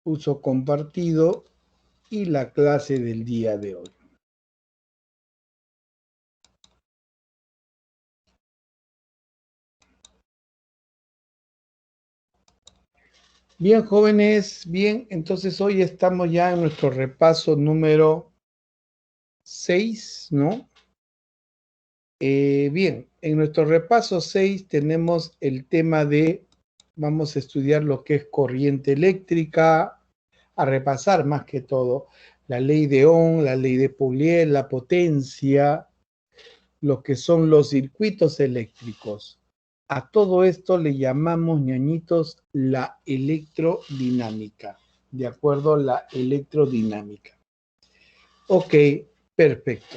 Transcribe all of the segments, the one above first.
Uso compartido y la clase del día de hoy. Bien, jóvenes, bien, entonces hoy estamos ya en nuestro repaso número 6, ¿no? Bien, en nuestro repaso 6 tenemos el tema de, vamos a estudiar lo que es corriente eléctrica, a repasar más que todo la ley de Ohm, la ley de Poulier, la potencia, lo que son los circuitos eléctricos. A todo esto le llamamos, ñañitos, la electrodinámica, ¿de acuerdo? La electrodinámica. Ok, perfecto.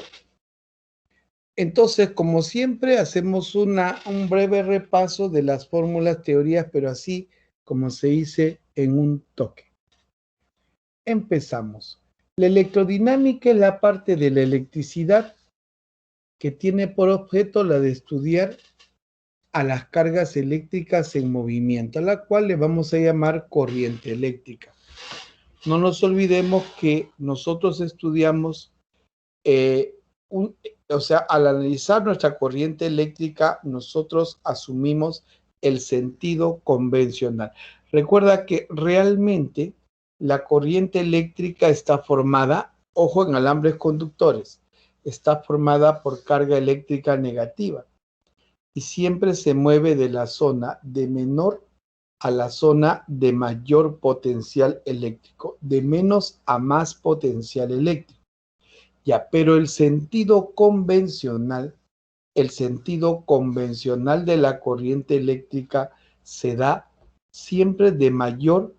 Entonces, como siempre, hacemos un breve repaso de las fórmulas, teorías, pero así como se dice en un toque. Empezamos. La electrodinámica es la parte de la electricidad que tiene por objeto la de estudiar a las cargas eléctricas en movimiento, a la cual le vamos a llamar corriente eléctrica. No nos olvidemos que nosotros estudiamos o sea, al analizar nuestra corriente eléctrica, nosotros asumimos el sentido convencional. Recuerda que realmente la corriente eléctrica está formada, ojo, en alambres conductores, está formada por carga eléctrica negativa y siempre se mueve de la zona de menor a la zona de mayor potencial eléctrico, de menos a más potencial eléctrico. Ya, pero el sentido convencional de la corriente eléctrica se da siempre de mayor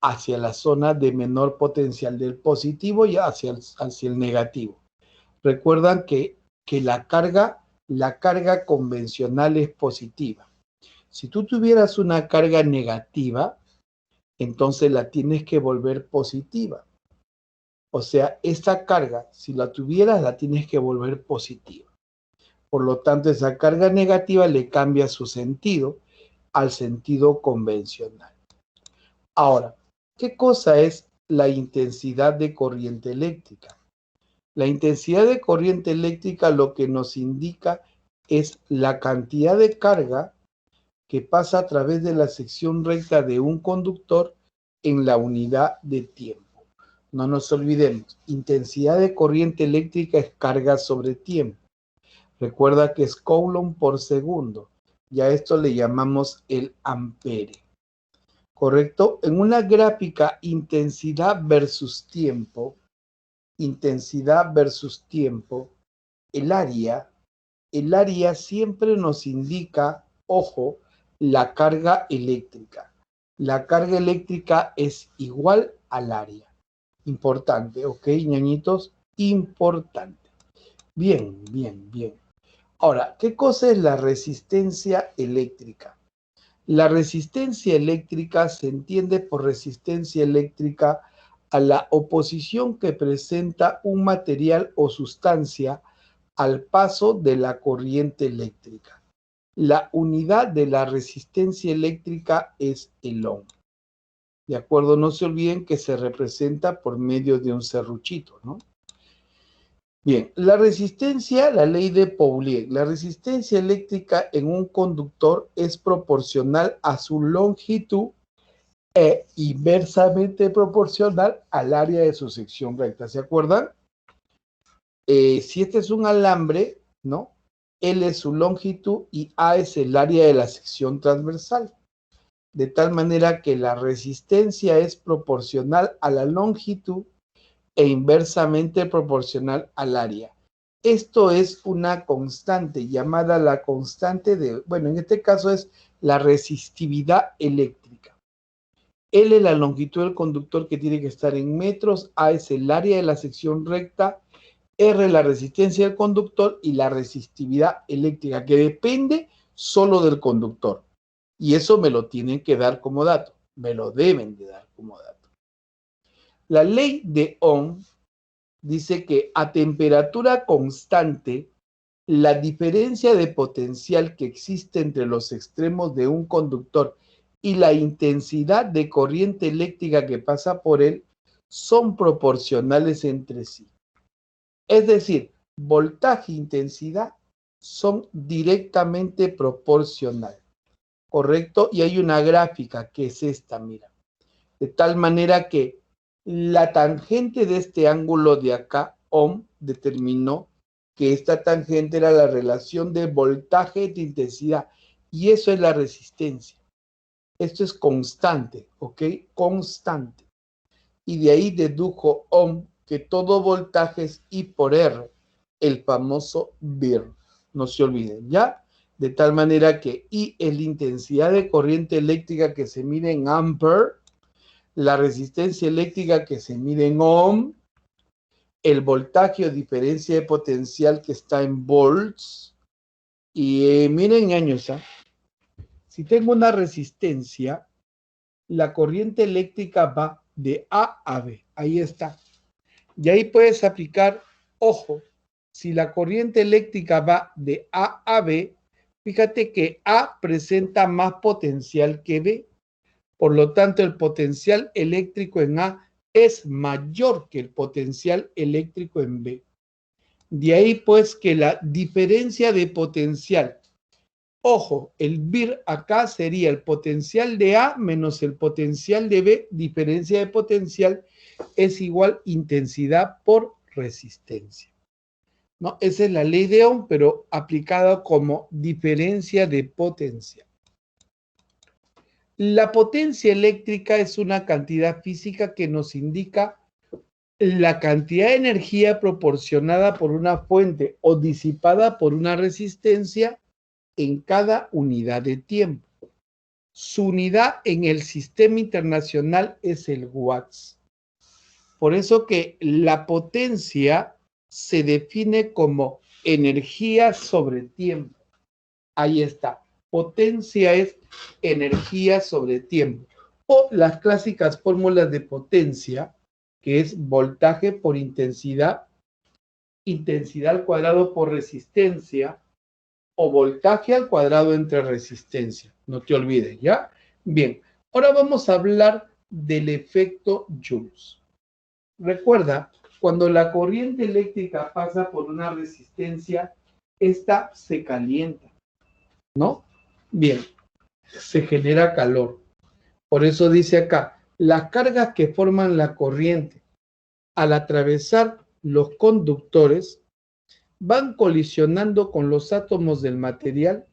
hacia la zona de menor potencial del positivo y hacia el negativo. Recuerdan que la carga convencional es positiva. Si tú tuvieras una carga negativa, entonces la tienes que volver positiva. O sea, esta carga, si la tuvieras, la tienes que volver positiva. Por lo tanto, esa carga negativa le cambia su sentido al sentido convencional. Ahora, ¿qué cosa es la intensidad de corriente eléctrica? La intensidad de corriente eléctrica lo que nos indica es la cantidad de carga que pasa a través de la sección recta de un conductor en la unidad de tiempo. No nos olvidemos, intensidad de corriente eléctrica es carga sobre tiempo. Recuerda que es Coulomb por segundo. Y a esto le llamamos el ampere. ¿Correcto? En una gráfica intensidad versus tiempo, el área siempre nos indica, ojo, la carga eléctrica. La carga eléctrica es igual al área. Importante, ¿ok, ñañitos? Importante. Bien, bien, bien. Ahora, ¿qué cosa es la resistencia eléctrica? La resistencia eléctrica se entiende por resistencia eléctrica a la oposición que presenta un material o sustancia al paso de la corriente eléctrica. La unidad de la resistencia eléctrica es el ohm. ¿De acuerdo? No se olviden que se representa por medio de un serruchito, ¿no? Bien, la resistencia, la ley de Poulier. La resistencia eléctrica en un conductor es proporcional a su longitud e inversamente proporcional al área de su sección recta. ¿Se acuerdan? Si este es un alambre, ¿no? L es su longitud y A es el área de la sección transversal. De tal manera que la resistencia es proporcional a la longitud e inversamente proporcional al área. Esto es una constante llamada la constante de, bueno, en este caso es la resistividad eléctrica. L es la longitud del conductor que tiene que estar en metros, A es el área de la sección recta, R es la resistencia del conductor y la resistividad eléctrica que depende solo del conductor. Y eso me lo tienen que dar como dato, me lo deben de dar como dato. La ley de Ohm dice que a temperatura constante, la diferencia de potencial que existe entre los extremos de un conductor y la intensidad de corriente eléctrica que pasa por él son proporcionales entre sí. Es decir, voltaje e intensidad son directamente proporcionales, ¿correcto? Y hay una gráfica que es esta, mira. De tal manera que la tangente de este ángulo de acá, Ohm, determinó que esta tangente era la relación de voltaje de intensidad. Y eso es la resistencia. Esto es constante, ¿ok? Constante. Y de ahí dedujo Ohm que todo voltaje es I por R, el famoso VIR. No se olviden, ¿ya? De tal manera que I es la intensidad de corriente eléctrica que se mide en ampere, la resistencia eléctrica que se mide en ohm, el voltaje o diferencia de potencial que está en volts. Y miren, ñaños, si tengo una resistencia, la corriente eléctrica va de A a B. Ahí está. Y ahí puedes aplicar, ojo, si la corriente eléctrica va de A a B, fíjate que A presenta más potencial que B. Por lo tanto, el potencial eléctrico en A es mayor que el potencial eléctrico en B. De ahí pues que la diferencia de potencial, ojo, el VIR acá sería el potencial de A menos el potencial de B, diferencia de potencial es igual intensidad por resistencia. ¿No? Esa es la ley de Ohm, pero aplicada como diferencia de potencial. La potencia eléctrica es una cantidad física que nos indica la cantidad de energía proporcionada por una fuente o disipada por una resistencia en cada unidad de tiempo. Su unidad en el sistema internacional es el watts. Por eso que la potencia se define como energía sobre tiempo. Ahí está. Potencia es energía sobre tiempo. O las clásicas fórmulas de potencia, que es voltaje por intensidad, intensidad al cuadrado por resistencia, o voltaje al cuadrado entre resistencia. No te olvides, ¿ya? Bien, ahora vamos a hablar del efecto Joule. Recuerda, cuando la corriente eléctrica pasa por una resistencia, esta se calienta, ¿no? Bien, se genera calor. Por eso dice acá, las cargas que forman la corriente al atravesar los conductores van colisionando con los átomos del material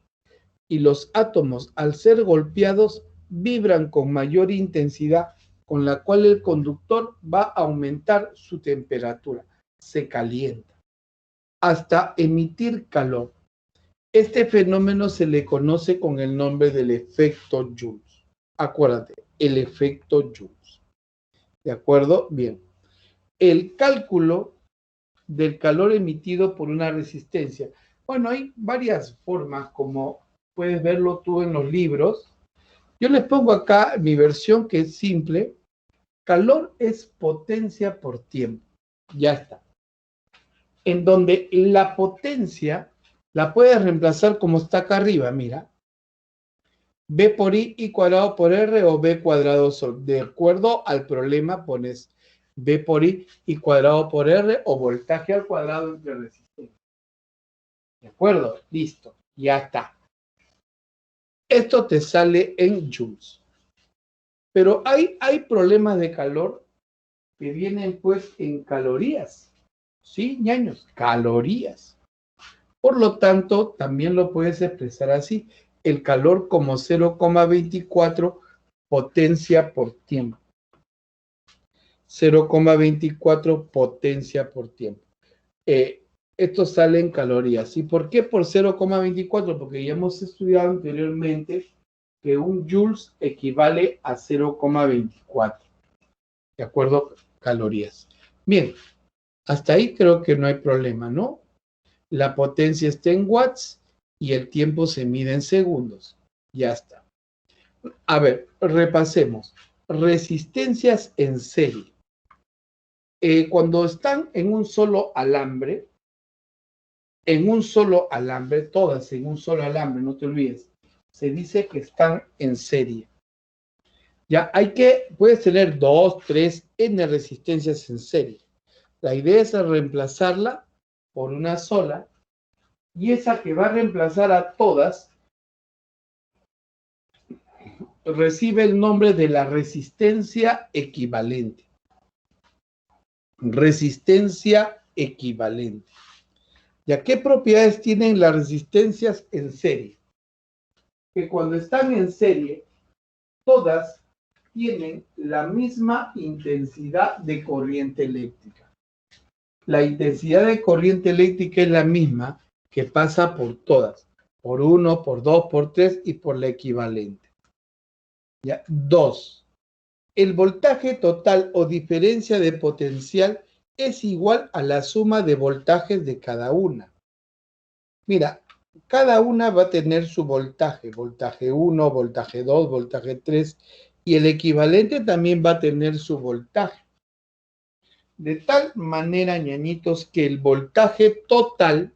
y los átomos, al ser golpeados, vibran con mayor intensidad, con la cual el conductor va a aumentar su temperatura, se calienta, hasta emitir calor. Este fenómeno se le conoce con el nombre del efecto Joule. Acuérdate, el efecto Joule. ¿De acuerdo? Bien. El cálculo del calor emitido por una resistencia. Bueno, hay varias formas, como puedes verlo tú en los libros. Yo les pongo acá mi versión que es simple. Calor es potencia por tiempo. Ya está. En donde la potencia la puedes reemplazar como está acá arriba, mira. B por I cuadrado por R o B cuadrado sol. De acuerdo al problema pones B por I cuadrado por R o voltaje al cuadrado entre resistencia. ¿De acuerdo? Listo. Ya está. Esto te sale en joules. Pero hay problemas de calor que vienen pues en calorías. ¿Sí, ñaños? Calorías. Por lo tanto, también lo puedes expresar así. El calor como 0,24 potencia por tiempo. 0,24 potencia por tiempo. Esto sale en calorías. ¿Y por qué por 0,24? Porque ya hemos estudiado anteriormente que un joules equivale a 0,24. ¿De acuerdo? Calorías. Bien, hasta ahí creo que no hay problema, ¿no? La potencia está en watts y el tiempo se mide en segundos. Ya está. A ver, repasemos. Resistencias en serie. Cuando están en un solo alambre, todas en un solo alambre, no te olvides, se dice que están en serie. Ya puedes tener 2, 3, N resistencias en serie. La idea es reemplazarla por una sola, y esa que va a reemplazar a todas recibe el nombre de la resistencia equivalente. Resistencia equivalente. ¿Ya qué propiedades tienen las resistencias en serie? Que cuando están en serie, todas tienen la misma intensidad de corriente eléctrica. La intensidad de corriente eléctrica es la misma que pasa por todas, por 1, por 2, por 3 y por la equivalente. ¿Ya? 2. El voltaje total o diferencia de potencial es igual a la suma de voltajes de cada una. Mira, cada una va a tener su voltaje, voltaje 1, voltaje 2, voltaje 3, y el equivalente también va a tener su voltaje. De tal manera, ñañitos, que el voltaje total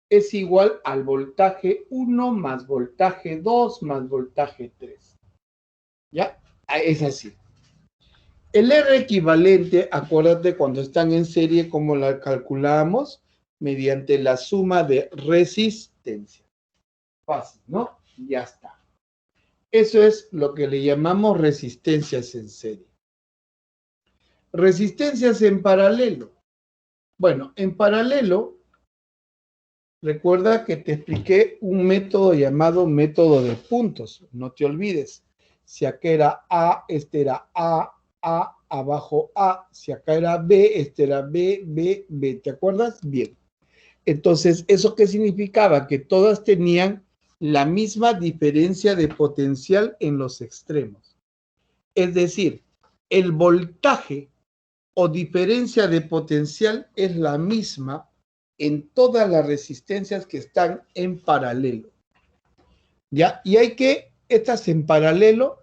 es igual al voltaje 1 más voltaje 2 más voltaje 3. ¿Ya? Es así. El R equivalente, acuérdate cuando están en serie, ¿cómo la calculamos? Mediante la suma de resistencia. Fácil, ¿no? Ya está. Eso es lo que le llamamos resistencias en serie. Resistencias en paralelo. Bueno, en paralelo, recuerda que te expliqué un método llamado método de puntos. No te olvides. Si acá era A, este era A, abajo A. Si acá era B, este era B, B, B. ¿Te acuerdas? Bien. Entonces, ¿eso qué significaba? Que todas tenían la misma diferencia de potencial en los extremos. Es decir, el voltaje o diferencia de potencial es la misma en todas las resistencias que están en paralelo. ¿Ya? Y estas en paralelo,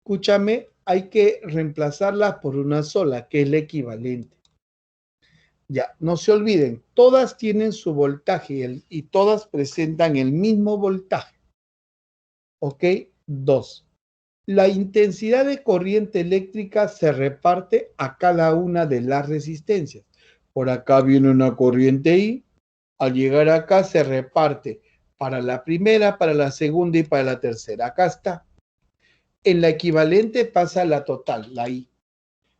escúchame, hay que reemplazarlas por una sola, que es la equivalente. Ya, no se olviden, todas tienen su voltaje y todas presentan el mismo voltaje. ¿Ok? 2. La intensidad de corriente eléctrica se reparte a cada una de las resistencias. Por acá viene una corriente I, al llegar acá se reparte para la primera, para la segunda y para la tercera. Acá está. En la equivalente pasa la total, la I.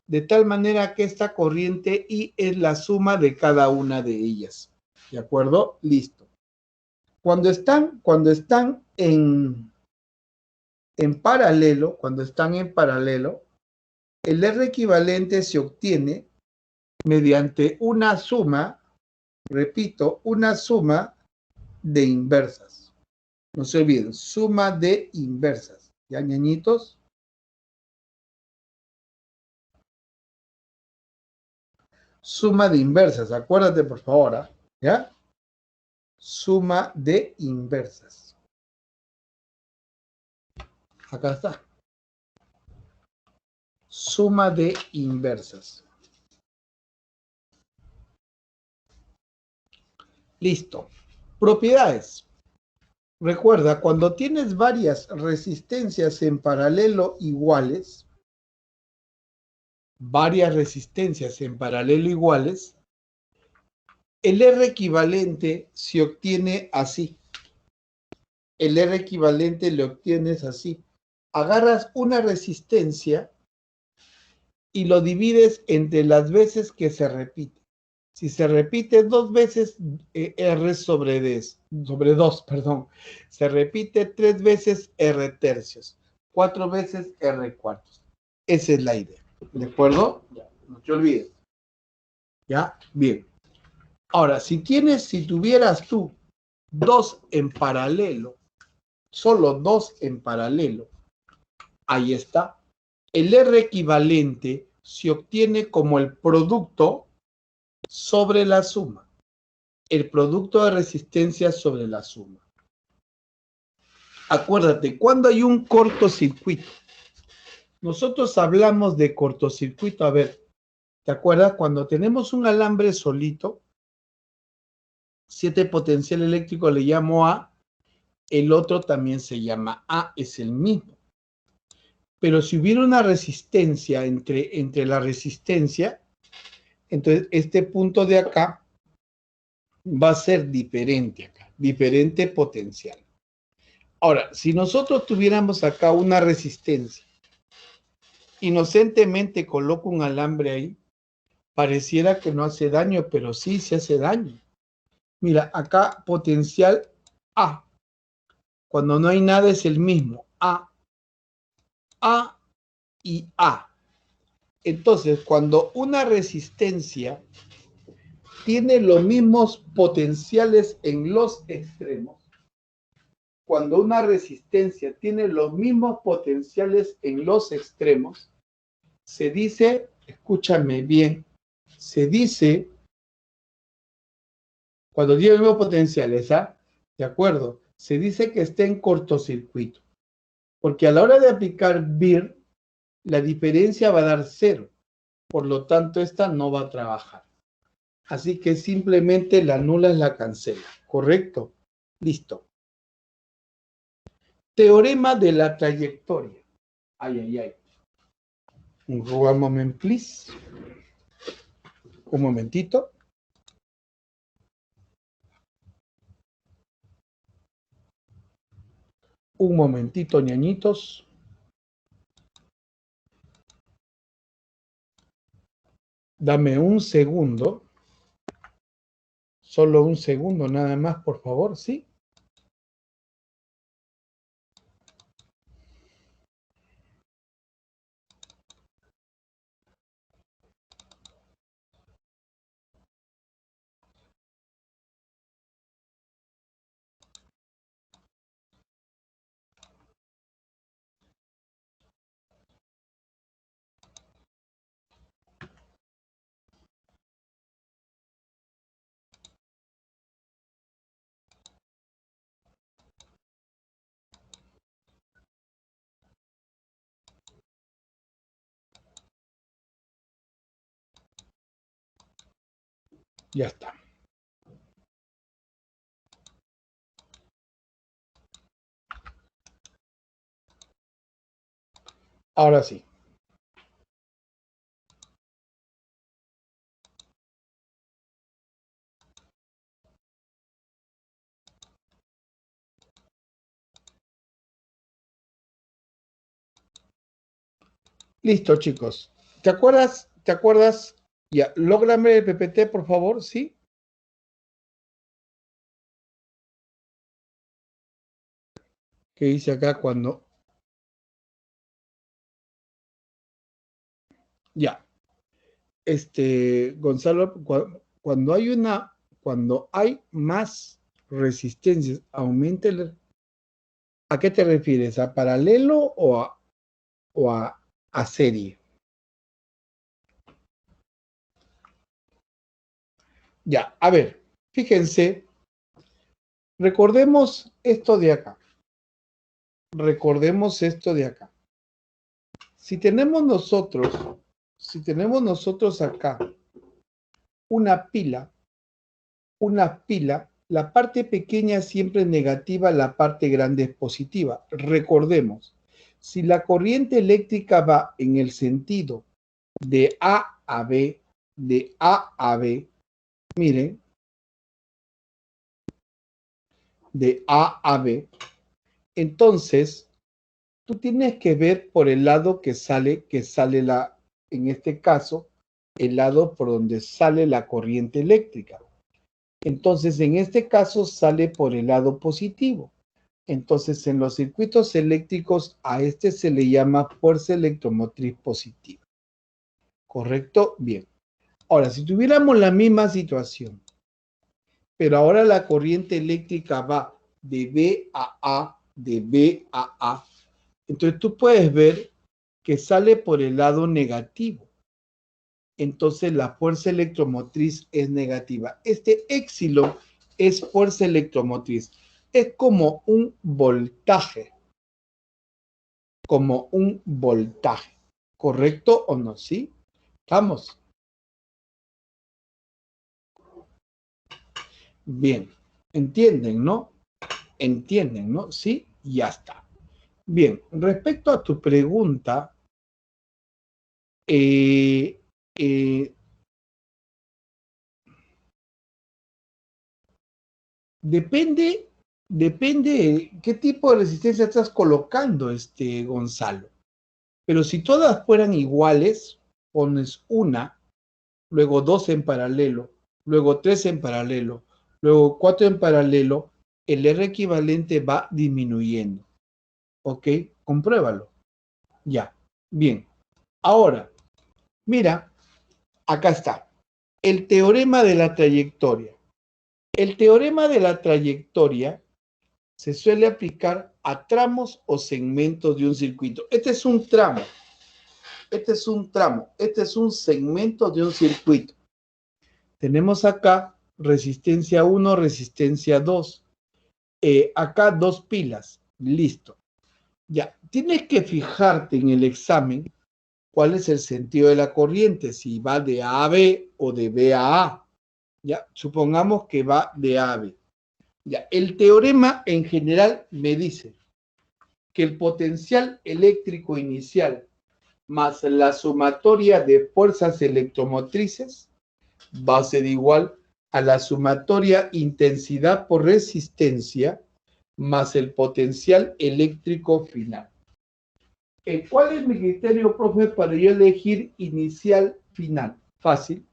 De tal manera que esta corriente I es la suma de cada una de ellas. ¿De acuerdo? Listo. Cuando están en paralelo, el R equivalente se obtiene mediante una suma, repito, una suma de inversas. No se olviden, suma de inversas. ¿Ya, ñañitos? Suma de inversas, acuérdate por favor, ¿ya? Suma de inversas. Acá está. Suma de inversas. Listo. Propiedades. Recuerda, cuando tienes varias resistencias en paralelo iguales, el R equivalente se obtiene así. El R equivalente lo obtienes así. Agarras una resistencia y lo divides entre las veces que se repite. Si se repite 2 veces, R sobre 2, perdón. Se repite 3 veces, R tercios. 4 veces, R cuartos. Esa es la idea. ¿De acuerdo? Ya, no te olvides. ¿Ya? Bien. Ahora, si tuvieras tú 2 en paralelo, solo 2 en paralelo, ahí está. El R equivalente se obtiene como el producto sobre la suma. El producto de resistencia sobre la suma. Acuérdate, cuando hay un cortocircuito, nosotros hablamos de cortocircuito. A ver, ¿te acuerdas? Cuando tenemos un alambre solito, 7 potencial eléctrico le llamo A, el otro también se llama A, es el mismo. Pero si hubiera una resistencia entre la resistencia, entonces este punto de acá va a ser diferente acá, diferente potencial. Ahora, si nosotros tuviéramos acá una resistencia, inocentemente coloco un alambre ahí, pareciera que no hace daño, pero sí se hace daño. Mira, acá potencial A. Cuando no hay nada es el mismo. A y A. Entonces, cuando una resistencia tiene los mismos potenciales en los extremos, cuando una resistencia tiene los mismos potenciales en los extremos, se dice, escúchame bien, se dice, cuando tiene los mismos potenciales, ¿ah? ¿De acuerdo? Se dice que está en cortocircuito, porque a la hora de aplicar BIR, la diferencia va a dar 0, por lo tanto esta no va a trabajar. Así que simplemente la anulas, la cancela, ¿correcto? Listo. Teorema de la trayectoria. Ay, ay, ay. One moment, please. Un momentito. Un momentito, ñañitos. Dame un segundo. Solo un segundo nada más, por favor, ¿sí? Ya está. Ahora sí. Listo, chicos. ¿Te acuerdas? ¿Te acuerdas? Ya, lógrame el PPT, por favor, ¿sí? ¿Qué dice acá cuando? Ya. Gonzalo, cuando hay más resistencias, aumenta el... ¿A qué te refieres? ¿A paralelo o a serie? Ya, a ver, fíjense, recordemos esto de acá. Recordemos esto de acá. Si tenemos nosotros acá una pila, la parte pequeña siempre es negativa, la parte grande es positiva. Recordemos, si la corriente eléctrica va en el sentido de A a B, de A a B, miren, de A a B, entonces tú tienes que ver por el lado que sale en este caso, el lado por donde sale la corriente eléctrica. Entonces, en este caso sale por el lado positivo. Entonces, en los circuitos eléctricos a este se le llama fuerza electromotriz positiva. ¿Correcto? Bien. Ahora, si tuviéramos la misma situación, pero ahora la corriente eléctrica va de B a A, de B a A, entonces tú puedes ver que sale por el lado negativo. Entonces la fuerza electromotriz es negativa. Este éxilo es fuerza electromotriz. Es como un voltaje. Como un voltaje. ¿Correcto o no? ¿Sí? Vamos. Bien. ¿Entienden, no? ¿Entienden, no? Sí, ya está. Bien, respecto a tu pregunta, eh, eh, depende de qué tipo de resistencia estás colocando, Gonzalo. Pero si todas fueran iguales, pones una, luego dos en paralelo, luego tres en paralelo, luego cuatro en paralelo, el R equivalente va disminuyendo. ¿Ok? Compruébalo. Ya. Bien. Ahora, mira, acá está. El teorema de la trayectoria. El teorema de la trayectoria se suele aplicar a tramos o segmentos de un circuito. Este es un tramo, este es un tramo, este es un segmento de un circuito. Tenemos acá resistencia 1, resistencia 2. Acá dos pilas, listo. Ya, tienes que fijarte en el examen cuál es el sentido de la corriente, si va de A a B o de B a A. Ya, supongamos que va de A a B. Ya, el teorema en general me dice que el potencial eléctrico inicial más la sumatoria de fuerzas electromotrices va a ser igual a la sumatoria intensidad por resistencia más el potencial eléctrico final. ¿Cuál es mi criterio, profe, para yo elegir inicial final? Fácil.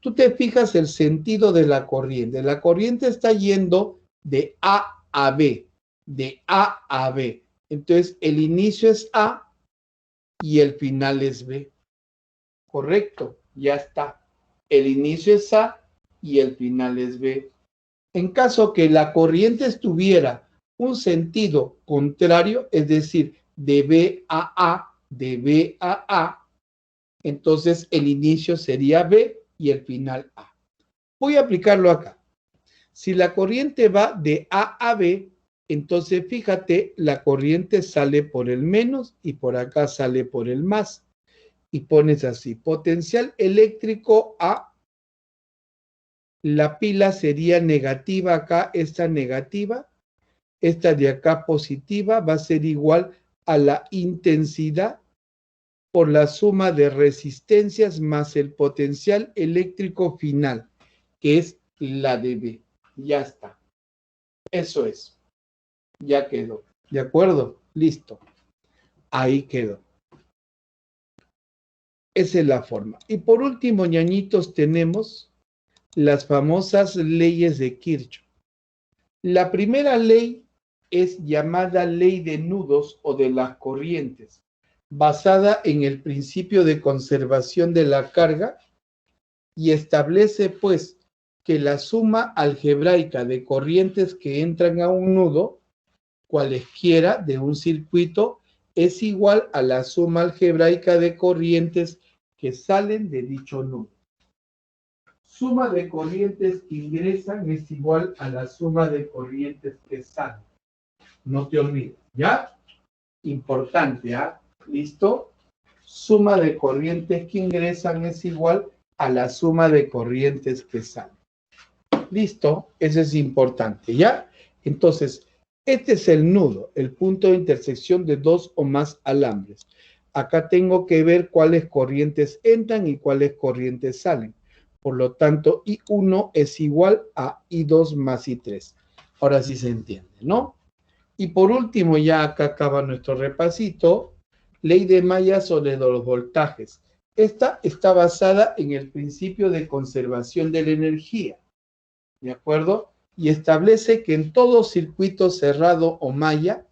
Tú te fijas el sentido de la corriente. La corriente está yendo de A a B, de A a B. Entonces, el inicio es A y el final es B. Correcto, ya está. El inicio es A y el final es B. En caso que la corriente estuviera un sentido contrario, es decir, de B a A, de B a A, entonces el inicio sería B y el final A. Voy a aplicarlo acá. Si la corriente va de A a B, entonces fíjate, la corriente sale por el menos y por acá sale por el más. Y pones así, potencial eléctrico A, la pila sería negativa acá, esta negativa, esta de acá positiva va a ser igual a la intensidad por la suma de resistencias más el potencial eléctrico final, que es la de B. Ya está. Eso es. Ya quedó. ¿De acuerdo? Listo. Ahí quedó. Esa es la forma. Y por último, ñañitos, tenemos las famosas leyes de Kirchhoff. La primera ley es llamada ley de nudos o de las corrientes, basada en el principio de conservación de la carga y establece pues que la suma algebraica de corrientes que entran a un nudo, cualesquiera de un circuito, es igual a la suma algebraica de corrientes que salen de dicho nudo. Suma de corrientes que ingresan es igual a la suma de corrientes que salen. No te olvides, ¿ya? Importante, ¿ah? ¿Listo? Suma de corrientes que ingresan es igual a la suma de corrientes que salen. ¿Listo? Eso es importante, ¿ya? Entonces, este es el nudo, el punto de intersección de dos o más alambres. Acá tengo que ver cuáles corrientes entran y cuáles corrientes salen. Por lo tanto, I1 es igual a I2 más I3. Ahora sí se entiende, ¿no? Y por último, ya acá acaba nuestro repasito, ley de Maya sobre los voltajes. Esta está basada en el principio de conservación de la energía, ¿de acuerdo? Y establece que en todo circuito cerrado o malla,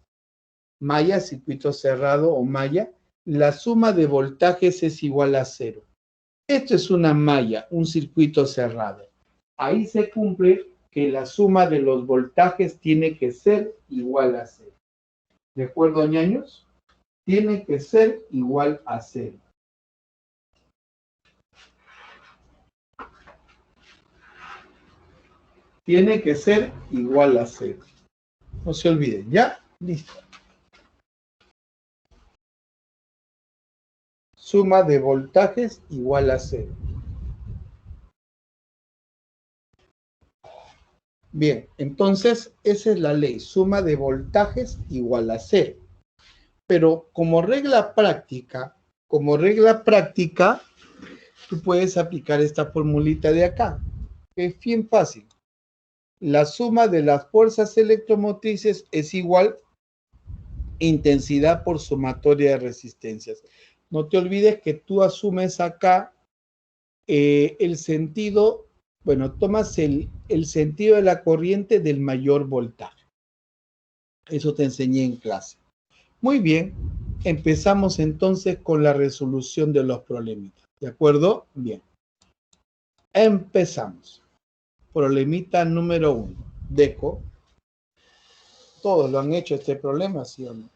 circuito cerrado o malla, la suma de voltajes es igual a cero. Esto es una malla, un circuito cerrado. Ahí se cumple que la suma de los voltajes tiene que ser igual a cero. ¿De acuerdo, ñaños? Tiene que ser igual a cero. Tiene que ser igual a cero. No se olviden, ¿ya? Listo. Suma de voltajes igual a cero. Bien, entonces esa es la ley. Suma de voltajes igual a cero. Pero como regla práctica, tú puedes aplicar esta formulita de acá, que es bien fácil. La suma de las fuerzas electromotrices es igual intensidad por sumatoria de resistencias. No te olvides que tú asumes acá el sentido, bueno, tomas el sentido de la corriente del mayor voltaje. Eso te enseñé en clase. Muy bien, empezamos entonces con la resolución de los problemitas. ¿De acuerdo? Bien. Empezamos. Problemita número 1. Deco. Todos lo han hecho este problema, ¿sí o no?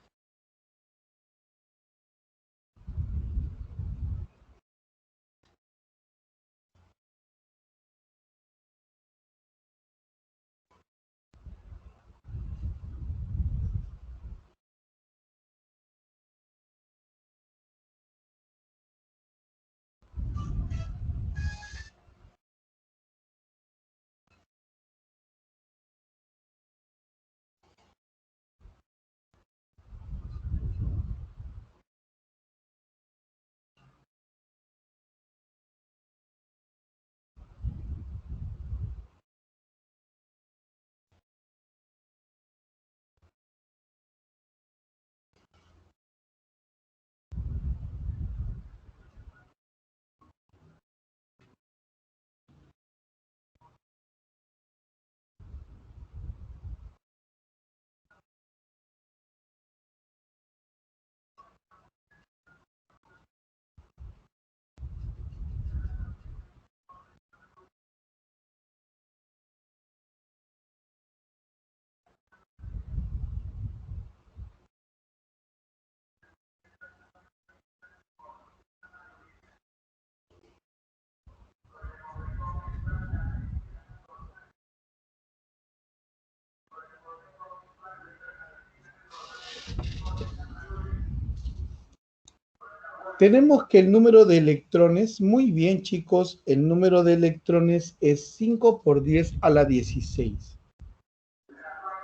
Tenemos que el número de electrones, muy bien chicos, el número de electrones es 5 por 10 a la 16.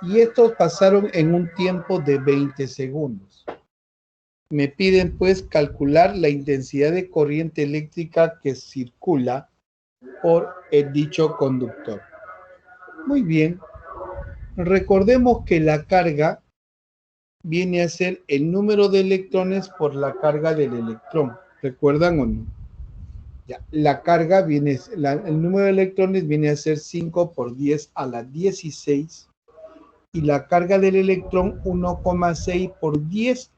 Y estos pasaron en un tiempo de 20 segundos. Me piden pues calcular la intensidad de corriente eléctrica que circula por el dicho conductor. Muy bien, recordemos que la carga viene a ser el número de electrones por la carga del electrón. ¿Recuerdan o no? Ya, la carga viene, el número de electrones viene a ser 5 por 10 a la 16 y la carga del electrón 1,6 por 10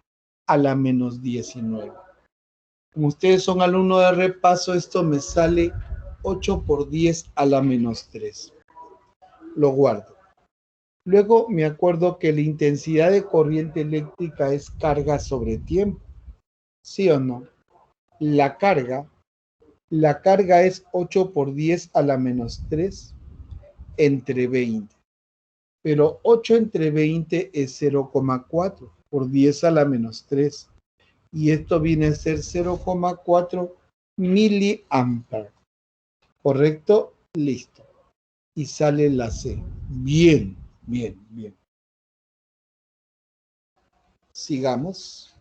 a la menos 19. Como ustedes son alumnos de repaso, esto me sale 8 por 10 a la menos 3. Lo guardo. Luego me acuerdo que la intensidad de corriente eléctrica es carga sobre tiempo. ¿Sí o no? La carga, la carga es 8 por 10 a la menos 3 entre 20. Pero 8 entre 20 es 0,4 por 10 a la menos 3. Y esto viene a ser 0,4 miliamperes. ¿Correcto? Listo. Y sale la C. Bien, bien, bien. Sigamos.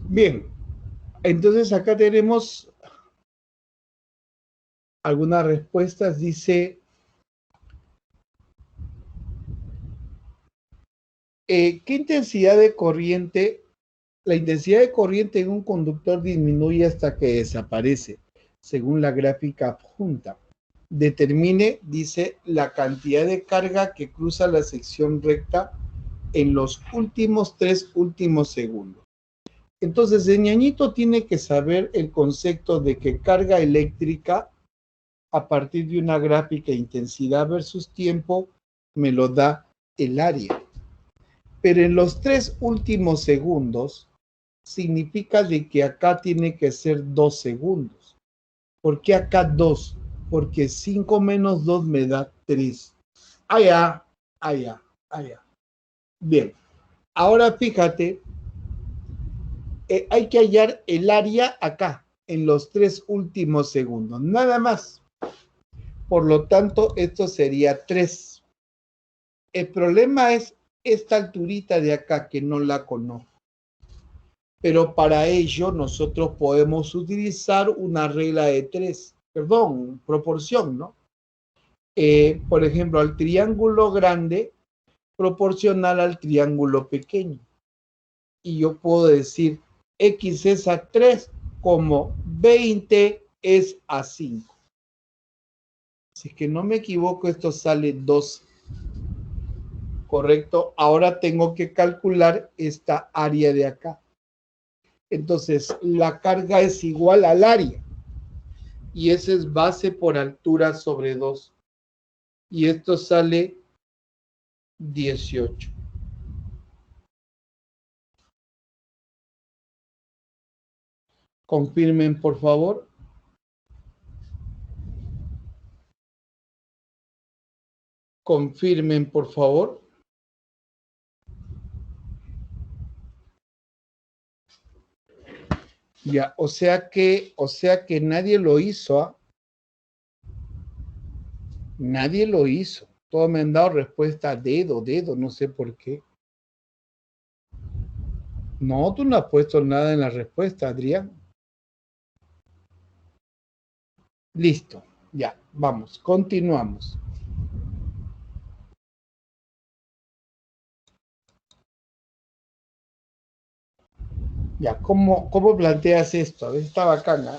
Bien, entonces acá tenemos algunas respuestas. Dice, ¿qué intensidad de corriente? La intensidad de corriente en un conductor disminuye hasta que desaparece, según la gráfica adjunta. Determine, dice, la cantidad de carga que cruza la sección recta en los últimos 3 segundos. Entonces, el ñañito tiene que saber el concepto de que carga eléctrica a partir de una gráfica intensidad versus tiempo me lo da el área. Pero en los 3 últimos segundos significa de que acá tiene que ser 2 segundos. ¿Por qué acá 2? Porque 5 menos 2 me da 3. Allá, allá, allá. Bien, ahora fíjate, hay que hallar el área acá, en los 3 últimos segundos, nada más. Por lo tanto, esto sería 3. El problema es esta alturita de acá que no la conozco. Pero para ello nosotros podemos utilizar una regla de 3, perdón, proporción, ¿no? Por ejemplo, al triángulo grande proporcional al triángulo pequeño. Y yo puedo decir x es a 3 como 20 es a 5. Si es que no me equivoco, esto sale 12. ¿Correcto? Ahora tengo que calcular esta área de acá. Entonces, la carga es igual al área. Y ese es base por altura sobre 2. Y esto sale 18. Confirmen, por favor. Confirmen, por favor. Ya, o sea que nadie lo hizo, ¿ah? Nadie lo hizo. Todos me han dado respuesta dedo, no sé por qué. No, tú no has puesto nada en la respuesta, Adrián. Listo, ya, vamos, continuamos. Ya, ¿cómo planteas esto? A ver, está bacana.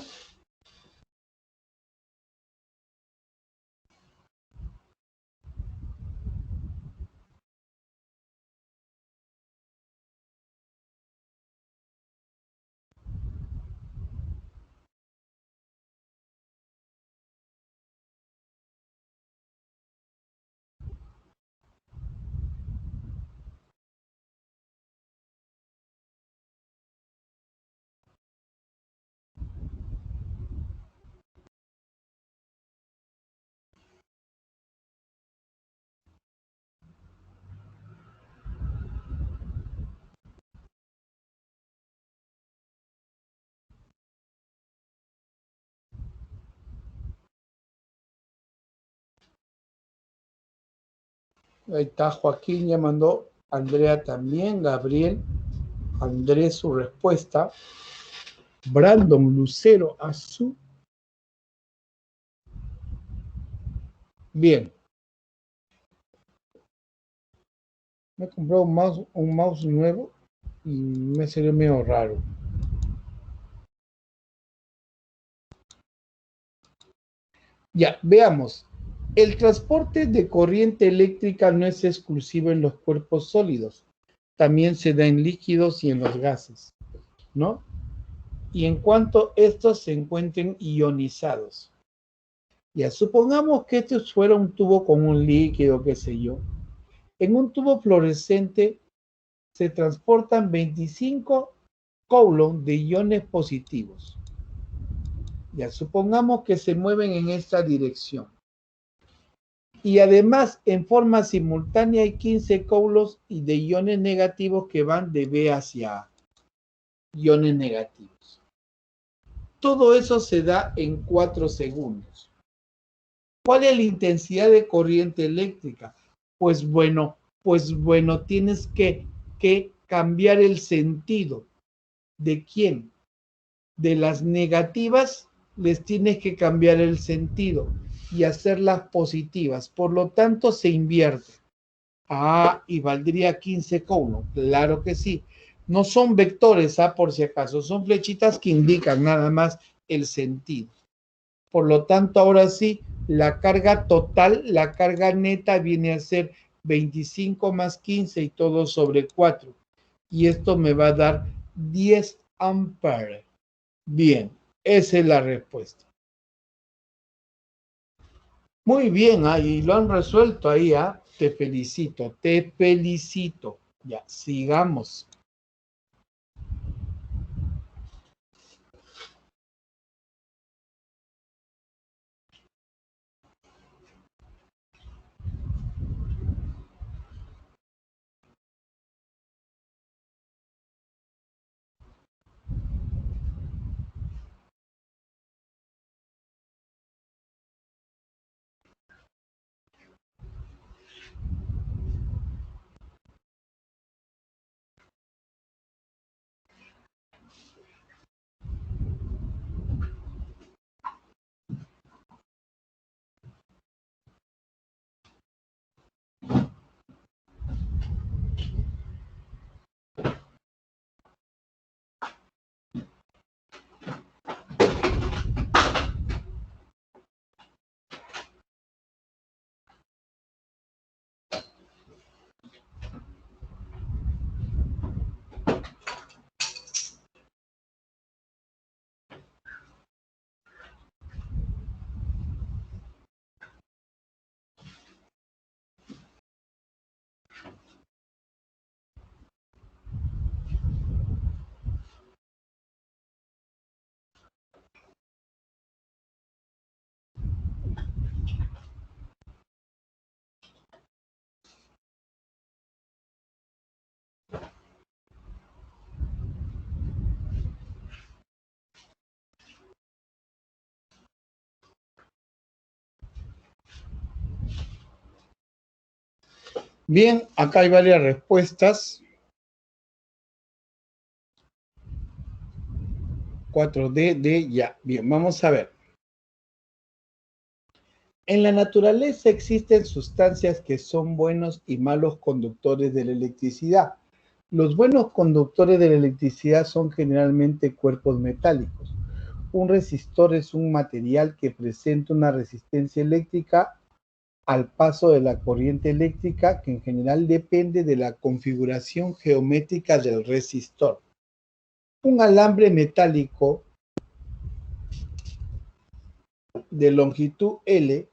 Ahí está Joaquín, ya mandó. Andrea también, Gabriel, Andrés su respuesta. Brandon Lucero Azul. Bien. Me he comprado un mouse nuevo y me salió medio raro. Ya, veamos. El transporte de corriente eléctrica no es exclusivo en los cuerpos sólidos. También se da en líquidos y en los gases, ¿no? Y en cuanto estos se encuentren ionizados. Ya, supongamos que este fuera un tubo con un líquido, qué sé yo. En un tubo fluorescente se transportan 25 coulombs de iones positivos. Ya, supongamos que se mueven en esta dirección. Y además, en forma simultánea, hay 15 coulombs y de iones negativos que van de B hacia A. Iones negativos. Todo eso se da en 4 segundos. ¿Cuál es la intensidad de corriente eléctrica? Pues bueno, tienes que cambiar el sentido. ¿De quién? De las negativas les tienes que cambiar el sentido y hacerlas positivas. Por lo tanto, se invierte. Ah, y valdría 15,1. Claro que sí. No son vectores, por si acaso. Son flechitas que indican nada más el sentido. Por lo tanto, ahora sí, la carga total, la carga neta viene a ser 25 más 15 y todo sobre 4. Y esto me va a dar 10 amperes. Bien, esa es la respuesta. Muy bien, ahí lo han resuelto ahí, Te felicito, te felicito. Ya, sigamos. Bien, acá hay varias respuestas. 4D, ya. Bien, vamos a ver. En la naturaleza existen sustancias que son buenos y malos conductores de la electricidad. Los buenos conductores de la electricidad son generalmente cuerpos metálicos. Un resistor es un material que presenta una resistencia eléctrica al paso de la corriente eléctrica, que en general depende de la configuración geométrica del resistor. Un alambre metálico de longitud L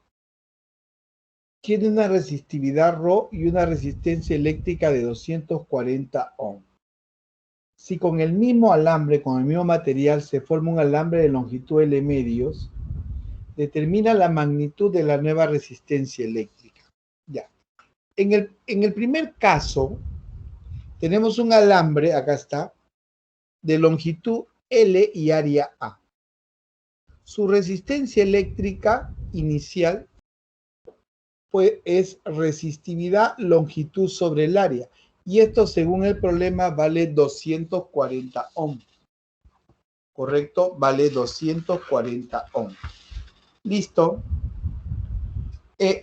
tiene una resistividad ρ y una resistencia eléctrica de 240 ohms. Si con el mismo alambre, con el mismo material, se forma un alambre de longitud L medios, determina la magnitud de la nueva resistencia eléctrica. Ya. En el primer caso, tenemos un alambre, acá está, de longitud L y área A. Su resistencia eléctrica inicial es resistividad longitud sobre el área. Y esto, según el problema, vale 240 ohms. ¿Correcto? Vale 240 ohms. Listo.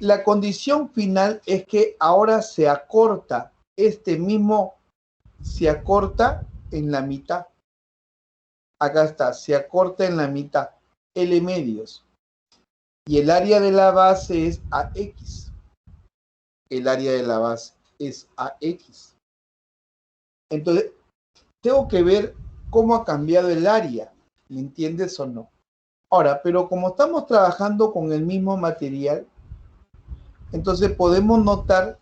La condición final es que ahora se acorta, se acorta en la mitad. Acá está, se acorta en la mitad, L medios. Y el área de la base es AX. El área de la base es AX. Entonces, tengo que ver cómo ha cambiado el área. ¿Me entiendes o no? Ahora, pero como estamos trabajando con el mismo material, entonces podemos notar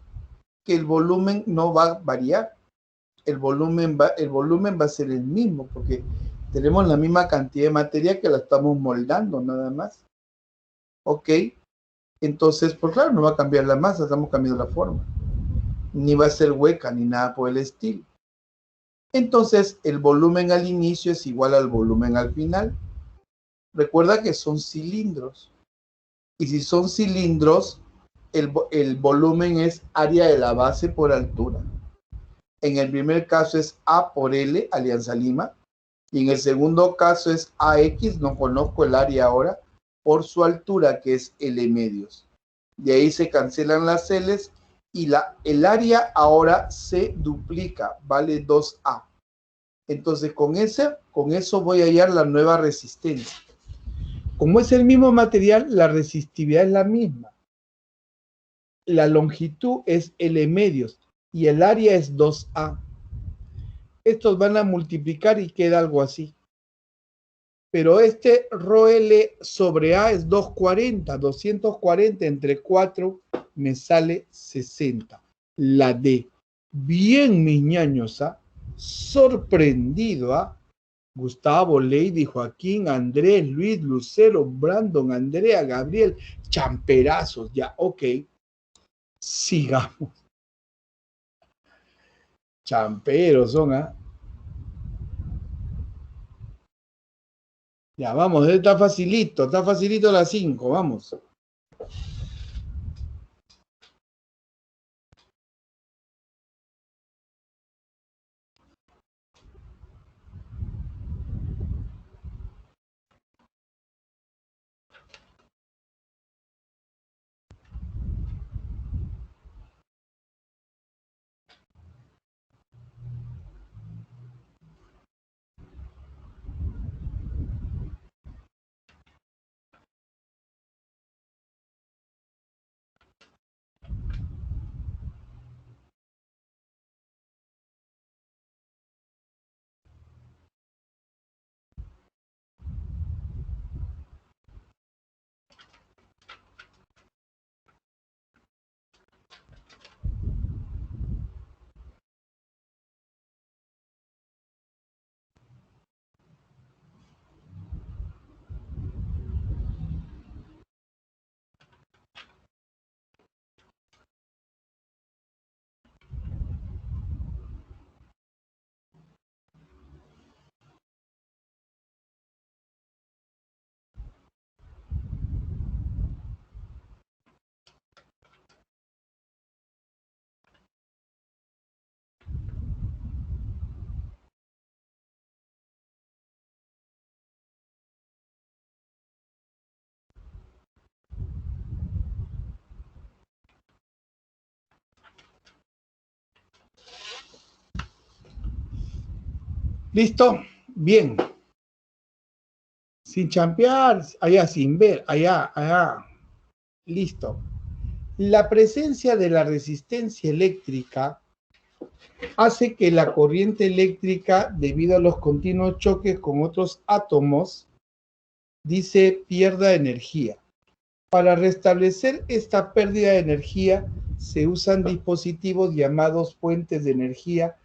que el volumen no va a variar. El volumen va a ser el mismo, porque tenemos la misma cantidad de materia que la estamos moldando, nada más. ¿Ok? Entonces, pues claro, no va a cambiar la masa, estamos cambiando la forma. Ni va a ser hueca, ni nada por el estilo. Entonces, el volumen al inicio es igual al volumen al final. Recuerda que son cilindros. Y si son cilindros, el volumen es área de la base por altura. En el primer caso es A por L, Alianza Lima. Y en el segundo caso es AX, no conozco el área ahora, por su altura, que es L medios. De ahí se cancelan las L's y el área ahora se duplica, vale 2A. Entonces con eso voy a hallar la nueva resistencia. Como es el mismo material, la resistividad es la misma. La longitud es L medios y el área es 2A. Estos van a multiplicar y queda algo así. Pero este ρL sobre A es 240. 240 entre 4 me sale 60. La D. Bien, mis ñaños, ¿ah? Sorprendido, ¿ah? Gustavo, Lady, Joaquín, Andrés, Luis, Lucero, Brandon, Andrea, Gabriel, champerazos, ya, ok. Sigamos. Champeros son, ¿ah? Ya, vamos, está facilito las 5, vamos. ¿Listo? Bien. Sin champear, allá sin ver, allá. Listo. La presencia de la resistencia eléctrica hace que la corriente eléctrica, debido a los continuos choques con otros átomos, dice pierda energía. Para restablecer esta pérdida de energía, se usan dispositivos llamados fuentes de energía,